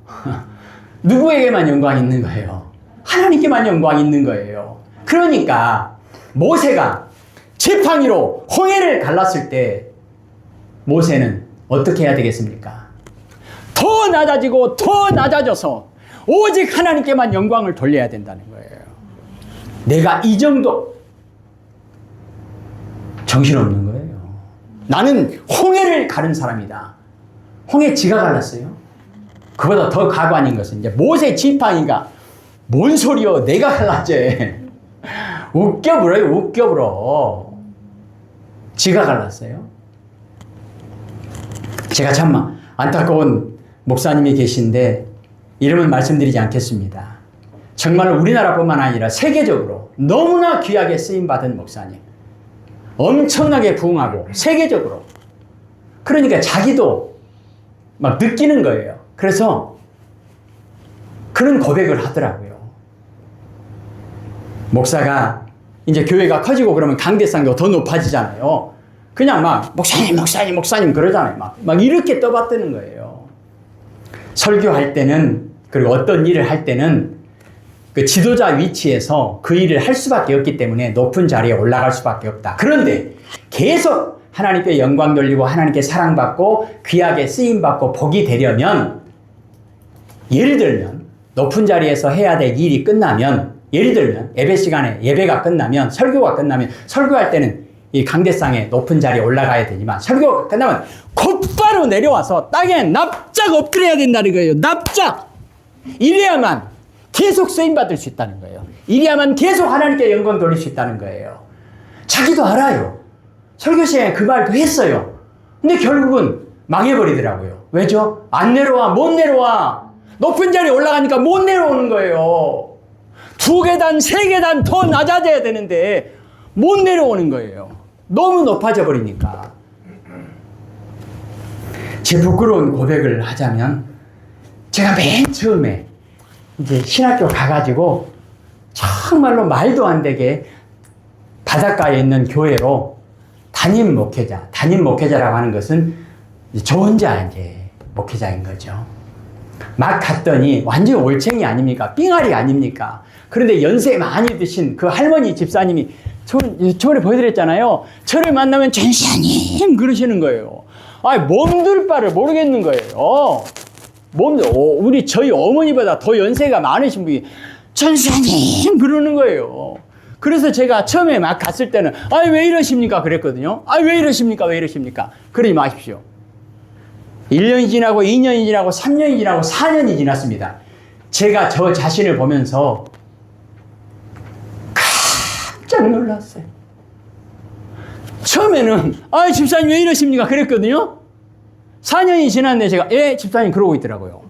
누구에게만 영광이 있는 거예요? 하나님께만 영광이 있는 거예요. 그러니까 모세가 지팡이로 홍해를 갈랐을 때 모세는 어떻게 해야 되겠습니까? 더 낮아지고 더 낮아져서 오직 하나님께만 영광을 돌려야 된다는 거예요. 내가 이 정도 정신없는 거예요. 나는 홍해를 가른 사람이다. 홍해 지가 갈랐어요. 그보다 더 가관인 것은 이제 모세 지팡이가 뭔 소리요? 내가 갈랐지. 웃겨불어요. 웃겨불어. 지가 갈랐어요. 제가 참 안타까운 목사님이 계신데 이름은 말씀드리지 않겠습니다. 정말 우리나라뿐만 아니라 세계적으로 너무나 귀하게 쓰임받은 목사님. 엄청나게 부흥하고 세계적으로. 그러니까 자기도 막 느끼는 거예요. 그래서 그런 고백을 하더라고요. 목사가 이제 교회가 커지고 그러면 강대상도 더 높아지잖아요. 그냥 막 목사님 그러잖아요. 막 이렇게 떠받드는 거예요. 설교할 때는 그리고 어떤 일을 할 때는 그 지도자 위치에서 그 일을 할 수밖에 없기 때문에 높은 자리에 올라갈 수밖에 없다. 그런데 계속 하나님께 영광 돌리고 하나님께 사랑받고 귀하게 쓰임받고 복이 되려면, 예를 들면 높은 자리에서 해야 될 일이 끝나면, 예를 들면 예배 시간에 예배가 끝나면, 설교가 끝나면, 설교할 때는 이 강대상에 높은 자리에 올라가야 되지만 설교가 끝나면 곧바로 내려와서 땅에 납작 엎드려야 된다는 거예요. 납작! 이래야만 계속 쓰임받을 수 있다는 거예요. 이래야만 계속 하나님께 영광 돌릴 수 있다는 거예요. 자기도 알아요. 설교 시간에 그 말도 했어요. 근데 결국은 망해버리더라고요. 왜죠? 안 내려와, 못 내려와. 높은 자리에 올라가니까 못 내려오는 거예요. 2계단, 3계단 더 낮아져야 되는데 못 내려오는 거예요. 너무 높아져 버리니까. 제 부끄러운 고백을 하자면, 제가 맨 처음에 이제 신학교 가가지고 정말로 말도 안 되게 바닷가에 있는 교회로 담임 목회자라고 하는 것은 저 혼자 이제 목회자인 거죠. 막 갔더니 완전 올챙이 아닙니까? 삥아리 아닙니까? 그런데 연세 많이 드신 그 할머니 집사님이 저번에 보여드렸잖아요. 저를 만나면 전사님 그러시는 거예요. 몸둘 바를 모르겠는 거예요. 우리 저희 어머니보다 더 연세가 많으신 분이 전사님 그러는 거예요. 그래서 제가 처음에 막 갔을 때는 왜 이러십니까? 그랬거든요. 왜 이러십니까? 그러지 마십시오. 1년이 지나고 2년이 지나고 3년이 지나고 4년이 지났습니다. 제가 저 자신을 보면서 깜짝 놀랐어요. 처음에는 집사님 왜 이러십니까? 그랬거든요. 4년이 지났는데 제가 집사님 그러고 있더라고요.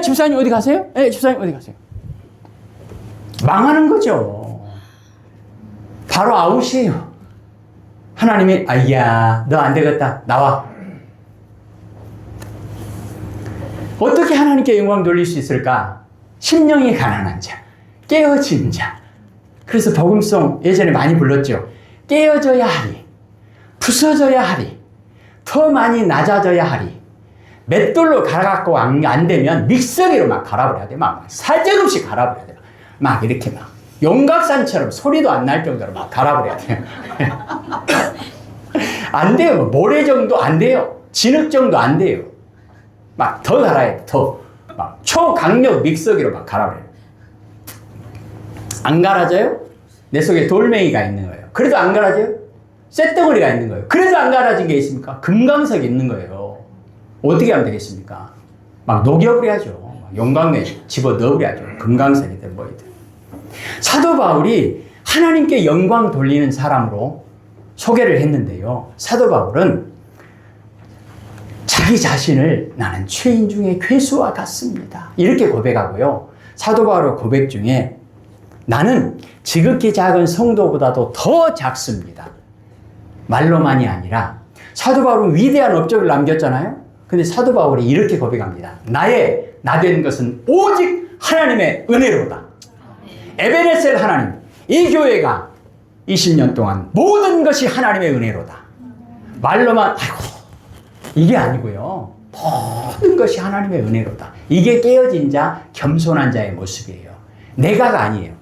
집사님 어디 가세요? 집사님 어디 가세요? 망하는 거죠. 바로 아웃이에요. 하나님이 너 안 되겠다. 나와. 어떻게 하나님께 영광 돌릴 수 있을까? 심령이 가난한 자, 깨어진 자. 그래서 복음송 예전에 많이 불렀죠. 깨어져야 하리, 부서져야 하리, 더 많이 낮아져야 하리. 맷돌로 갈아갖고 안 되면 믹서기로 막 갈아버려야 돼. 막 사정없이 갈아버려야 돼. 막 이렇게 막 용각산처럼 소리도 안 날 정도로 막 갈아버려야 돼요. 안 돼요. 모래 정도 안 돼요. 진흙 정도 안 돼요. 막 더 갈아야 돼. 막 초강력 믹서기로 막 갈아버려요. 안 갈아져요? 내 속에 돌멩이가 있는 거예요. 그래도 안 갈아져요? 쇳덩어리가 있는 거예요. 그래도 안 갈아진 게 있습니까? 금강석이 있는 거예요. 어떻게 하면 되겠습니까? 막 녹여버려야죠. 용광로에 집어넣어버려야죠. 금강석이든 뭐이든. 사도 바울이 하나님께 영광 돌리는 사람으로 소개를 했는데요. 사도 바울은 자기 자신을 나는 죄인 중에 괴수와 같습니다. 이렇게 고백하고요. 사도 바울의 고백 중에 나는 지극히 작은 성도보다도 더 작습니다. 말로만이 아니라 사도 바울은 위대한 업적을 남겼잖아요. 근데 사도 바울이 이렇게 고백합니다. 나 된 것은 오직 하나님의 은혜로다. 에베네셀 하나님, 이 교회가 20년 동안 모든 것이 하나님의 은혜로다. 말로만 이게 아니고요. 모든 것이 하나님의 은혜로다. 이게 깨어진 자, 겸손한 자의 모습이에요. 내가가 아니에요.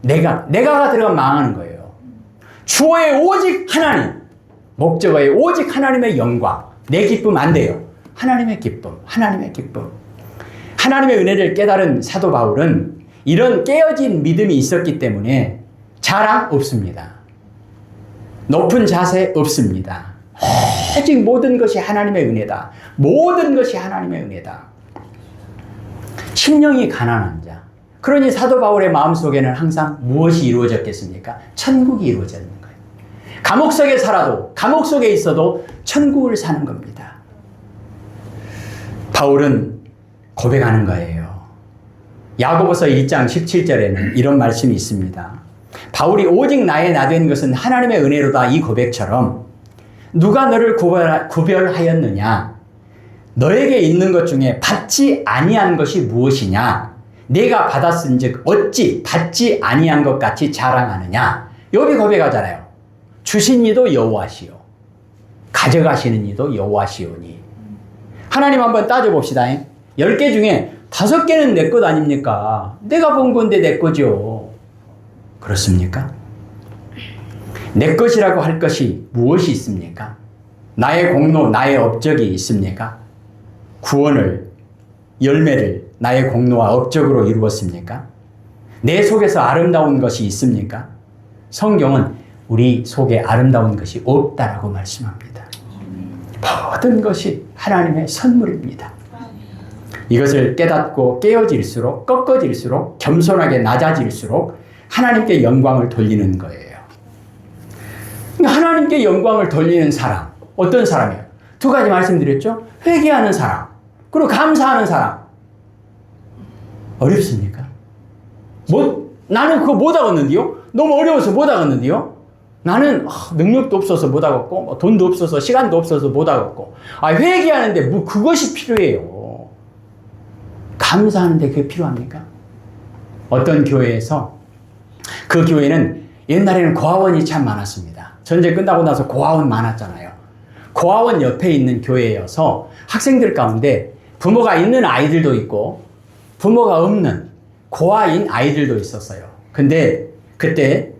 내가가 들어가면 망하는 거예요. 주어의 오직 하나님, 목적어의 오직 하나님의 영광, 내 기쁨 안 돼요. 하나님의 기쁨, 하나님의 기쁨. 하나님의 은혜를 깨달은 사도 바울은 이런 깨어진 믿음이 있었기 때문에 자랑 없습니다. 높은 자세 없습니다. 오직 모든 것이 하나님의 은혜다. 모든 것이 하나님의 은혜다. 심령이 가난한 자. 그러니 사도 바울의 마음속에는 항상 무엇이 이루어졌겠습니까? 천국이 이루어지는 거예요. 감옥 속에 살아도, 감옥 속에 있어도 천국을 사는 겁니다. 바울은 고백하는 거예요. 야고보서 1장 17절에는 이런 말씀이 있습니다. 바울이 오직 나의 나 된 것은 하나님의 은혜로다 이 고백처럼 누가 너를 구별하였느냐? 너에게 있는 것 중에 받지 아니한 것이 무엇이냐? 내가 받았은즉 어찌 받지 아니한 것 같이 자랑하느냐? 욥이 고백하잖아요. 주신 이도 여호와시요 가져가시는 이도 여호와시오니. 하나님 한번 따져봅시다. 10개 중에 5개는 내 것 아닙니까? 내가 본 건데 내 거죠. 그렇습니까? 내 것이라고 할 것이 무엇이 있습니까? 나의 공로, 나의 업적이 있습니까? 구원을, 열매를 나의 공로와 업적으로 이루었습니까? 내 속에서 아름다운 것이 있습니까? 성경은 우리 속에 아름다운 것이 없다라고 말씀합니다. 모든 것이 하나님의 선물입니다. 이것을 깨닫고 깨어질수록, 꺾어질수록, 겸손하게 낮아질수록 하나님께 영광을 돌리는 거예요. 하나님께 영광을 돌리는 사람, 어떤 사람이에요? 2가지 말씀드렸죠? 회개하는 사람, 그리고 감사하는 사람. 어렵습니까? 나는 그거 못 하겠는데요? 너무 어려워서 못 하겠는데요? 나는 능력도 없어서 못 하겠고, 돈도 없어서, 시간도 없어서 못 하겠고. 회개하는데 그것이 필요해요. 감사하는데 그게 필요합니까? 어떤 교회에서, 그 교회는 옛날에는 고아원이 참 많았습니다. 전쟁 끝나고 나서 고아원 많았잖아요. 고아원 옆에 있는 교회여서 학생들 가운데 부모가 있는 아이들도 있고 부모가 없는 고아인 아이들도 있었어요. 근데 그때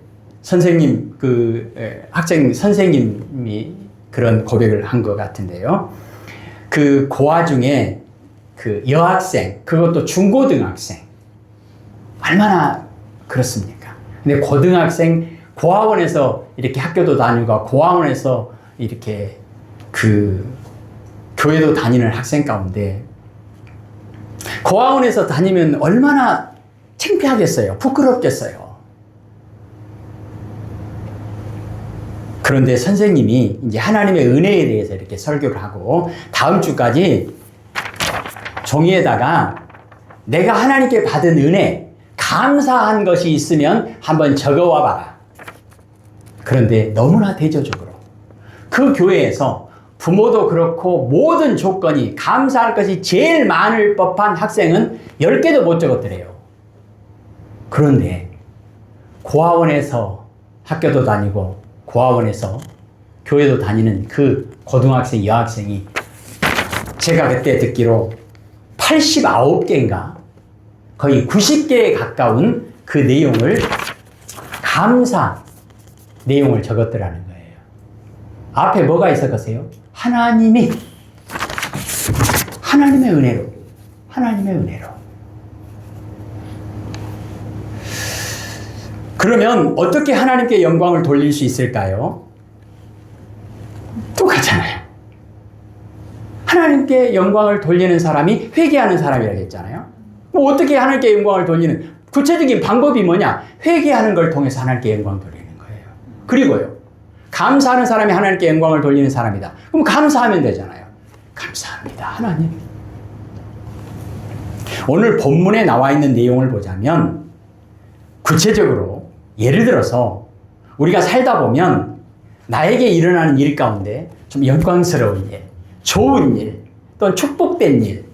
선생님, 학생 선생님이 그런 고백을 한 것 같은데요. 그 고아 중에 그 여학생, 그것도 중고등학생. 얼마나 그렇습니까? 근데 고등학생, 고아원에서 이렇게 학교도 다니고 고아원에서 이렇게 교회도 다니는 학생 가운데 고아원에서 다니면 얼마나 창피하겠어요. 부끄럽겠어요. 그런데 선생님이 이제 하나님의 은혜에 대해서 이렇게 설교를 하고 다음 주까지 종이에다가 내가 하나님께 받은 은혜, 감사한 것이 있으면 한번 적어와 봐라. 그런데 너무나 대조적으로 그 교회에서 부모도 그렇고 모든 조건이 감사할 것이 제일 많을 법한 학생은 10개도 못 적었더래요. 그런데 고아원에서 학교도 다니고 고아원에서 교회도 다니는 그 고등학생, 여학생이 제가 그때 듣기로 89개인가 거의 90개에 가까운 그 내용을 감사 내용을 적었더라는 거예요. 앞에 뭐가 있었겠어요? 하나님의 은혜로. 그러면 어떻게 하나님께 영광을 돌릴 수 있을까요? 똑같잖아요. 하나님께 영광을 돌리는 사람이 회개하는 사람이라고 했잖아요. 어떻게 하나님께 영광을 돌리는 구체적인 방법이 뭐냐? 회개하는 걸 통해서 하나님께 영광을 돌리는 거예요. 그리고요, 감사하는 사람이 하나님께 영광을 돌리는 사람이다. 그럼 감사하면 되잖아요. 감사합니다, 하나님. 오늘 본문에 나와 있는 내용을 보자면 구체적으로 예를 들어서 우리가 살다 보면 나에게 일어나는 일 가운데 좀 영광스러운 일, 좋은 일, 또는 축복된 일,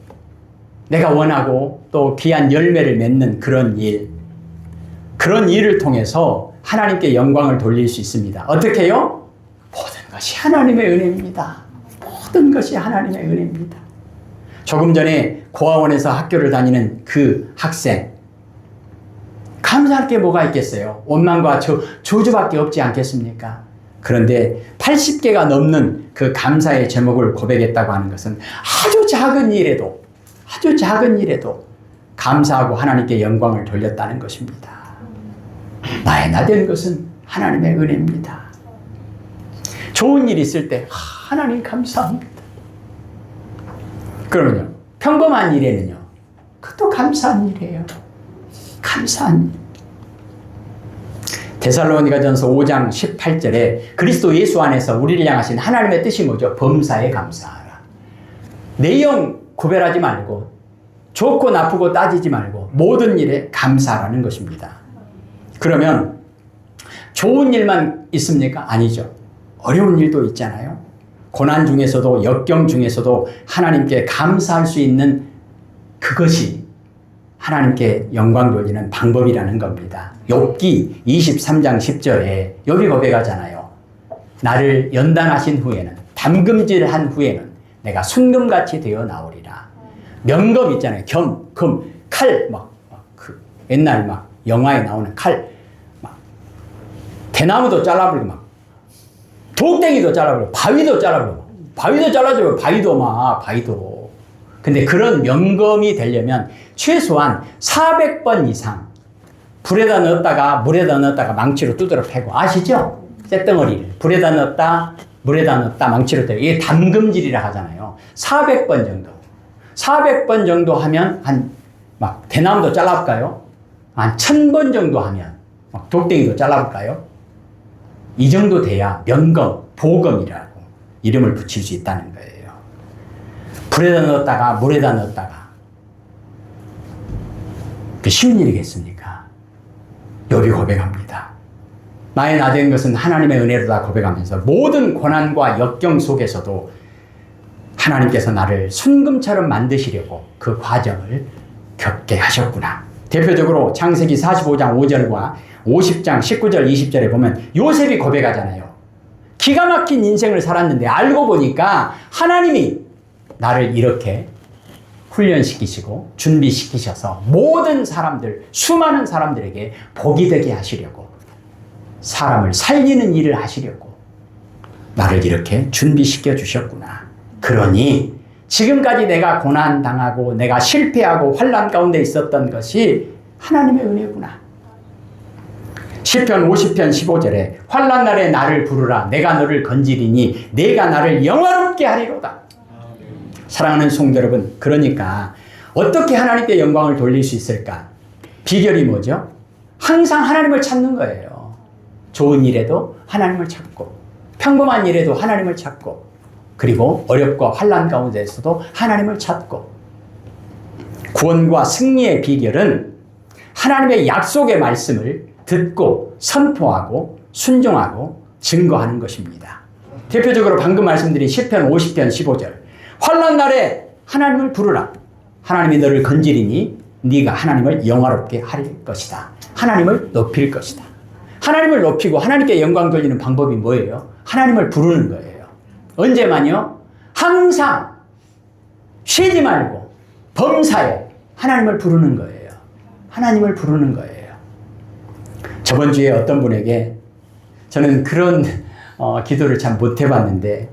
내가 원하고 또 귀한 열매를 맺는 그런 일을 통해서 하나님께 영광을 돌릴 수 있습니다. 어떻게 해요? 모든 것이 하나님의 은혜입니다. 모든 것이 하나님의 은혜입니다. 조금 전에 고아원에서 학교를 다니는 그 학생, 감사할 게 뭐가 있겠어요? 원망과 저주밖에 없지 않겠습니까? 그런데 80개가 넘는 그 감사의 제목을 고백했다고 하는 것은 아주 작은 일에도 감사하고 하나님께 영광을 돌렸다는 것입니다. 나의 나된 것은 하나님의 은혜입니다. 좋은 일 있을 때 하나님 감사합니다. 그러면요, 평범한 일에는요, 그것도 감사한 일이에요. 감사한 일. 데살로니가전서 5장 18절에 그리스도 예수 안에서 우리를 향하신 하나님의 뜻이 뭐죠? 범사에 감사하라. 내용 구별하지 말고 좋고 나쁘고 따지지 말고 모든 일에 감사하라는 것입니다. 그러면 좋은 일만 있습니까? 아니죠. 어려운 일도 있잖아요. 고난 중에서도 역경 중에서도 하나님께 감사할 수 있는 그것이 하나님께 영광 돌리는 방법이라는 겁니다. 욥기 23장 10절에 욥이 고백하잖아요. 나를 연단하신 후에는, 담금질한 후에는 내가 순금같이 되어 나오리라. 명검 있잖아요. 금, 칼, 옛날 영화에 나오는 칼, 대나무도 잘라버리고, 독댕이도 잘라버리고, 바위도 잘라버리고, 바위도 잘라줘요. 바위도. 근데 그런 명검이 되려면 최소한 400번 이상 불에다 넣었다가 물에다 넣었다가 망치로 두드려 패고, 아시죠? 쇳덩어리를 불에다 넣었다 물에다 넣었다 망치로 때려. 이게 담금질이라 하잖아요. 400번 정도. 400번 정도 하면 대나무도 잘라볼까요? 한 1000번 정도 하면 독댕이도 잘라볼까요? 이 정도 돼야 명검, 보검이라고 이름을 붙일 수 있다는 거예요. 불에다 넣었다가 물에다 넣었다가 그 쉬운 일이겠습니까? 욥이 고백합니다. 나의 나 된 것은 하나님의 은혜로다 고백하면서 모든 고난과 역경 속에서도 하나님께서 나를 순금처럼 만드시려고 그 과정을 겪게 하셨구나. 대표적으로 창세기 45장 5절과 50장 19절 20절에 보면 요셉이 고백하잖아요. 기가 막힌 인생을 살았는데 알고 보니까 하나님이 나를 이렇게 훈련시키시고 준비시키셔서 모든 사람들, 수많은 사람들에게 복이 되게 하시려고, 사람을 살리는 일을 하시려고 나를 이렇게 준비시켜 주셨구나. 그러니 지금까지 내가 고난당하고 내가 실패하고 환난 가운데 있었던 것이 하나님의 은혜구나. 시편 50편 15절에 환난 날에 나를 부르라 내가 너를 건지리니 내가 나를 영화롭게 하리로다. 사랑하는 성도 여러분, 그러니까 어떻게 하나님께 영광을 돌릴 수 있을까? 비결이 뭐죠? 항상 하나님을 찾는 거예요. 좋은 일에도 하나님을 찾고, 평범한 일에도 하나님을 찾고, 그리고 어렵고 환난 가운데서도 하나님을 찾고. 구원과 승리의 비결은 하나님의 약속의 말씀을 듣고 선포하고 순종하고 증거하는 것입니다. 대표적으로 방금 말씀드린 시편 50편 15절, 환난 날에 하나님을 부르라. 하나님이 너를 건지리니 네가 하나님을 영화롭게 할 것이다. 하나님을 높일 것이다. 하나님을 높이고 하나님께 영광 돌리는 방법이 뭐예요? 하나님을 부르는 거예요. 언제만요? 항상 쉬지 말고 범사에 하나님을 부르는 거예요. 하나님을 부르는 거예요. 저번 주에 어떤 분에게 저는 그런 기도를 참 못 해봤는데,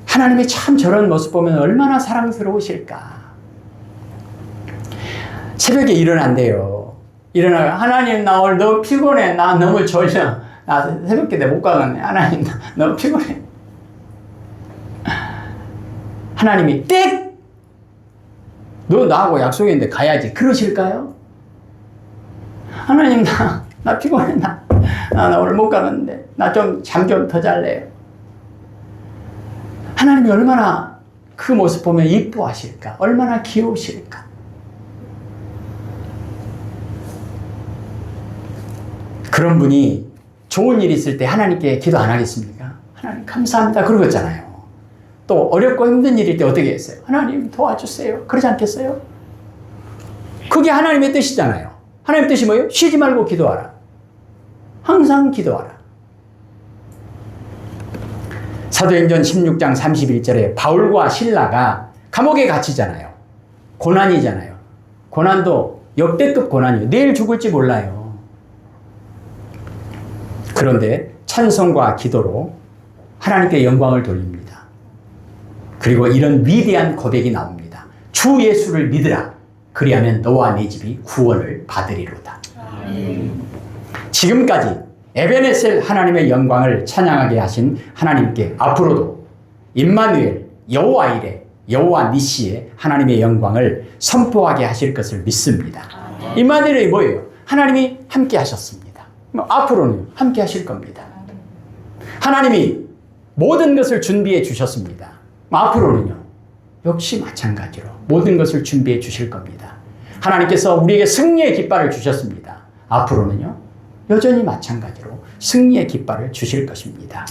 하나님이 참 저런 모습 보면 얼마나 사랑스러우실까. 새벽에 일어난대요. 일어나가 하나님 나 오늘 너무 피곤해. 나 너무 졸려. 나 새벽기도 못 가겠네. 하나님 나 너무 피곤해. 하나님이 띡! 너 나하고 약속했는데 가야지. 그러실까요? 하나님 나 피곤해. 나 오늘 못 가는데 나 좀 잠 좀 더 잘래요. 하나님이 얼마나 그 모습 보면 이뻐하실까? 얼마나 귀여우실까? 그런 분이 좋은 일이 있을 때 하나님께 기도 안 하겠습니까? 하나님 감사합니다. 그러고 있잖아요. 또 어렵고 힘든 일일 때 어떻게 했어요? 하나님 도와주세요. 그러지 않겠어요? 그게 하나님의 뜻이잖아요. 하나님의 뜻이 뭐예요? 쉬지 말고 기도하라. 항상 기도하라. 사도행전 16장 31절에 바울과 실라가 감옥에 갇히잖아요. 고난이잖아요. 고난도 역대급 고난이에요. 내일 죽을지 몰라요. 그런데 찬송과 기도로 하나님께 영광을 돌립니다. 그리고 이런 위대한 고백이 나옵니다. 주 예수를 믿으라. 그리하면 너와 네 집이 구원을 받으리로다. 지금까지 에베네셀 하나님의 영광을 찬양하게 하신 하나님께 앞으로도 임마누엘, 여호와 이레, 여호와 니시의 하나님의 영광을 선포하게 하실 것을 믿습니다. 임마누엘이 뭐예요? 하나님이 함께 하셨습니다. 앞으로는 함께 하실 겁니다. 하나님이 모든 것을 준비해 주셨습니다. 앞으로는요, 역시 마찬가지로 모든 것을 준비해 주실 겁니다. 하나님께서 우리에게 승리의 깃발을 주셨습니다. 앞으로는요, 여전히 마찬가지로 승리의 깃발을 주실 것입니다.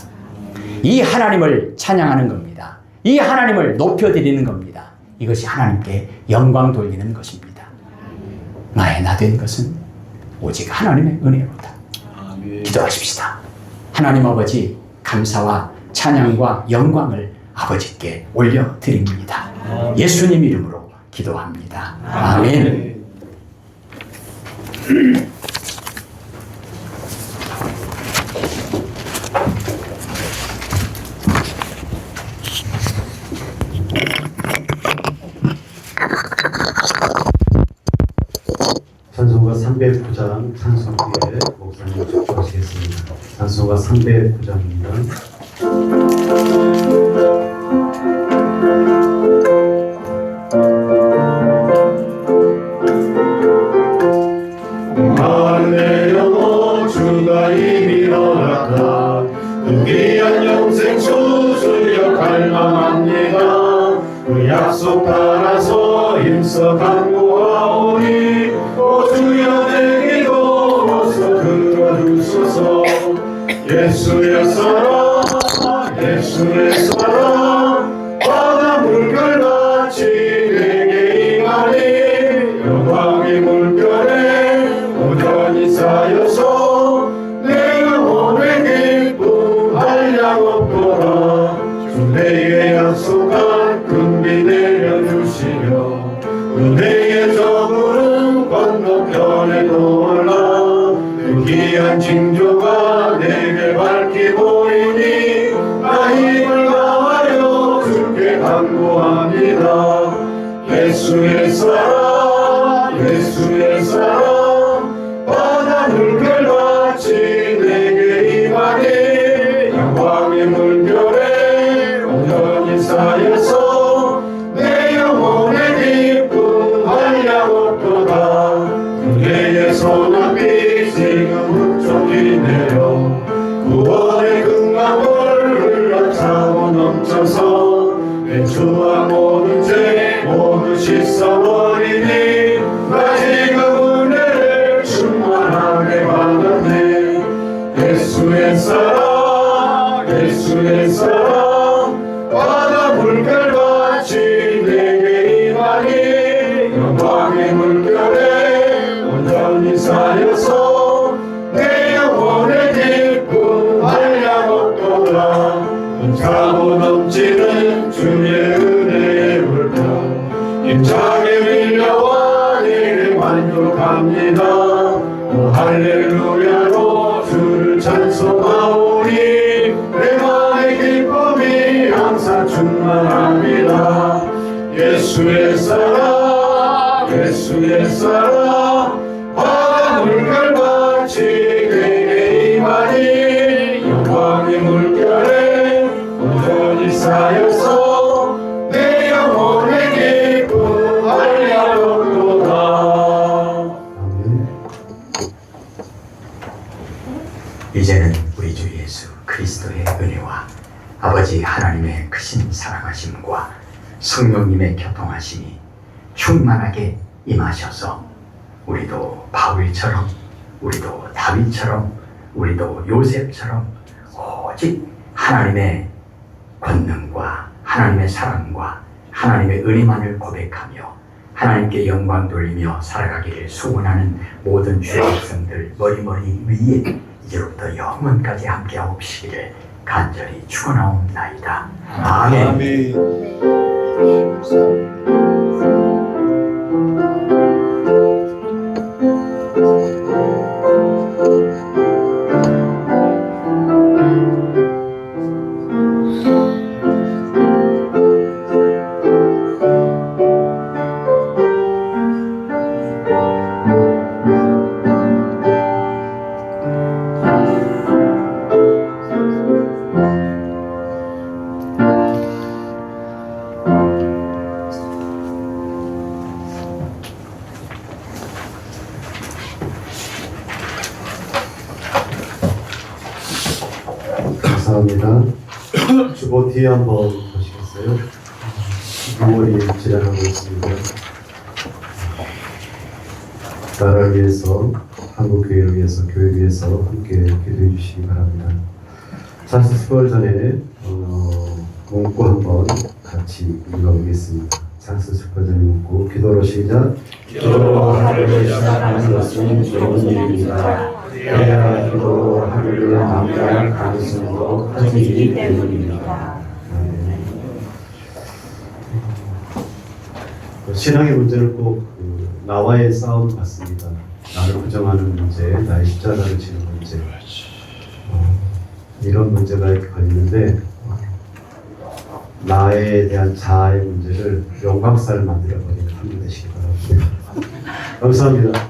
이 하나님을 찬양하는 겁니다. 이 하나님을 높여드리는 겁니다. 이것이 하나님께 영광 돌리는 것입니다. 나의 나 된 것은 오직 하나님의 은혜로다. 기도하십시다. 하나님 아버지, 감사와 찬양과 영광을 아버지께 올려드립니다. 예수님 이름으로 기도합니다. 아멘. 찬송가 309장 찬송기에 목사님 축복하시겠습니다. 찬송가 309장입니다. 내 영혼 주가 이미 일어났다. 그 귀한 영생 주주여 갈망합니다. 그 약속 따라서 힘써 간구하오니 오 주여 내 기도 어서 들어주소서. 예수의 사랑 예수의 사랑 바다 물결같이 내게 임하니 영광의 물결에 오전이 쌓여서 내 영혼의 기쁨 한량 없도다. 주 내게 약속한 금비 내려주시며 은혜의 저물은 건너편에도 올라 그 귀한 징조가 내게 밝히 보이니 나 힘을 다하여 주께 간구합니다. 예수의 사랑 예수의 사랑 바다 물결같이 내게 임하니 영광의 물결에 온전히 쌓여서 내 영혼의 기쁨 한량 없도다. 그대의 손앞이 지금 흩어지 내려 구원의 금강을 흘러 차고 넘쳐서 내 주와 모든 죄 모두 씻어버리니 나 지금 은혜를 충만하게 받았네. 예수의 사랑 예수의 사랑 바다 물결같이 내게 임하니 영광의 물결에 온전히 쌓여서 내 영혼의 기쁨 한량 없도다. 차고 넘치는 주의 은혜의 물결 힘차게 밀려와 내게 만족합니다. 오 할렐루야로 주를 찬송하오니 내 맘의 기쁨이 항상 충만합니다. 예수의 사랑 예수의 사랑 바다 물결같이 내게 임하니 영광의 물결에 온전히 쌓여서 내 영혼의 기쁨 한량 없도다. 아멘. 이제는 우리 주 예수 그리스도의 은혜와 아버지 하나님의 크신 사랑하심과 성령님의 교통하심이 충만하게 임하셔서 우리도 바울처럼 우리도 다윗처럼 우리도 요셉처럼 오직 하나님의 권능과 하나님의 사랑과 하나님의 은혜만을 고백하며 하나님께 영광 돌리며 살아가기를 소원하는 모든 주의 백성들 머리머리 위에 이제부터 영원까지 함께하옵시기를 간절히 축원하옵나이다. 아멘. 감사합니다. 주보 뒤에 한번 보시겠어요? 6월이 지나가고 있습니다. 나라를 위해서, 한국교회를 위해서, 교회를 위해서 함께 기도해 주시기 바랍니다. 찬스 스포를 전에 문구 한번 같이 읽어보겠습니다. 찬스 스포 전에 문구 기도로 시작. 기도로 하루를 시작하는 것은 좋은 일입니다. 그래야 기도로 하루를 마무리할 가능성도 커지기 때문입니다. 신앙의 문제는 꼭 나와의 싸움 같습니다. 나를 부정하는 문제, 나의 십자가를 지는 문제, 이런 문제가 있는데 나에 대한 자아의 문제를 용광사를 만들어버리는 한 분 되시기 바랍니다. 감사합니다.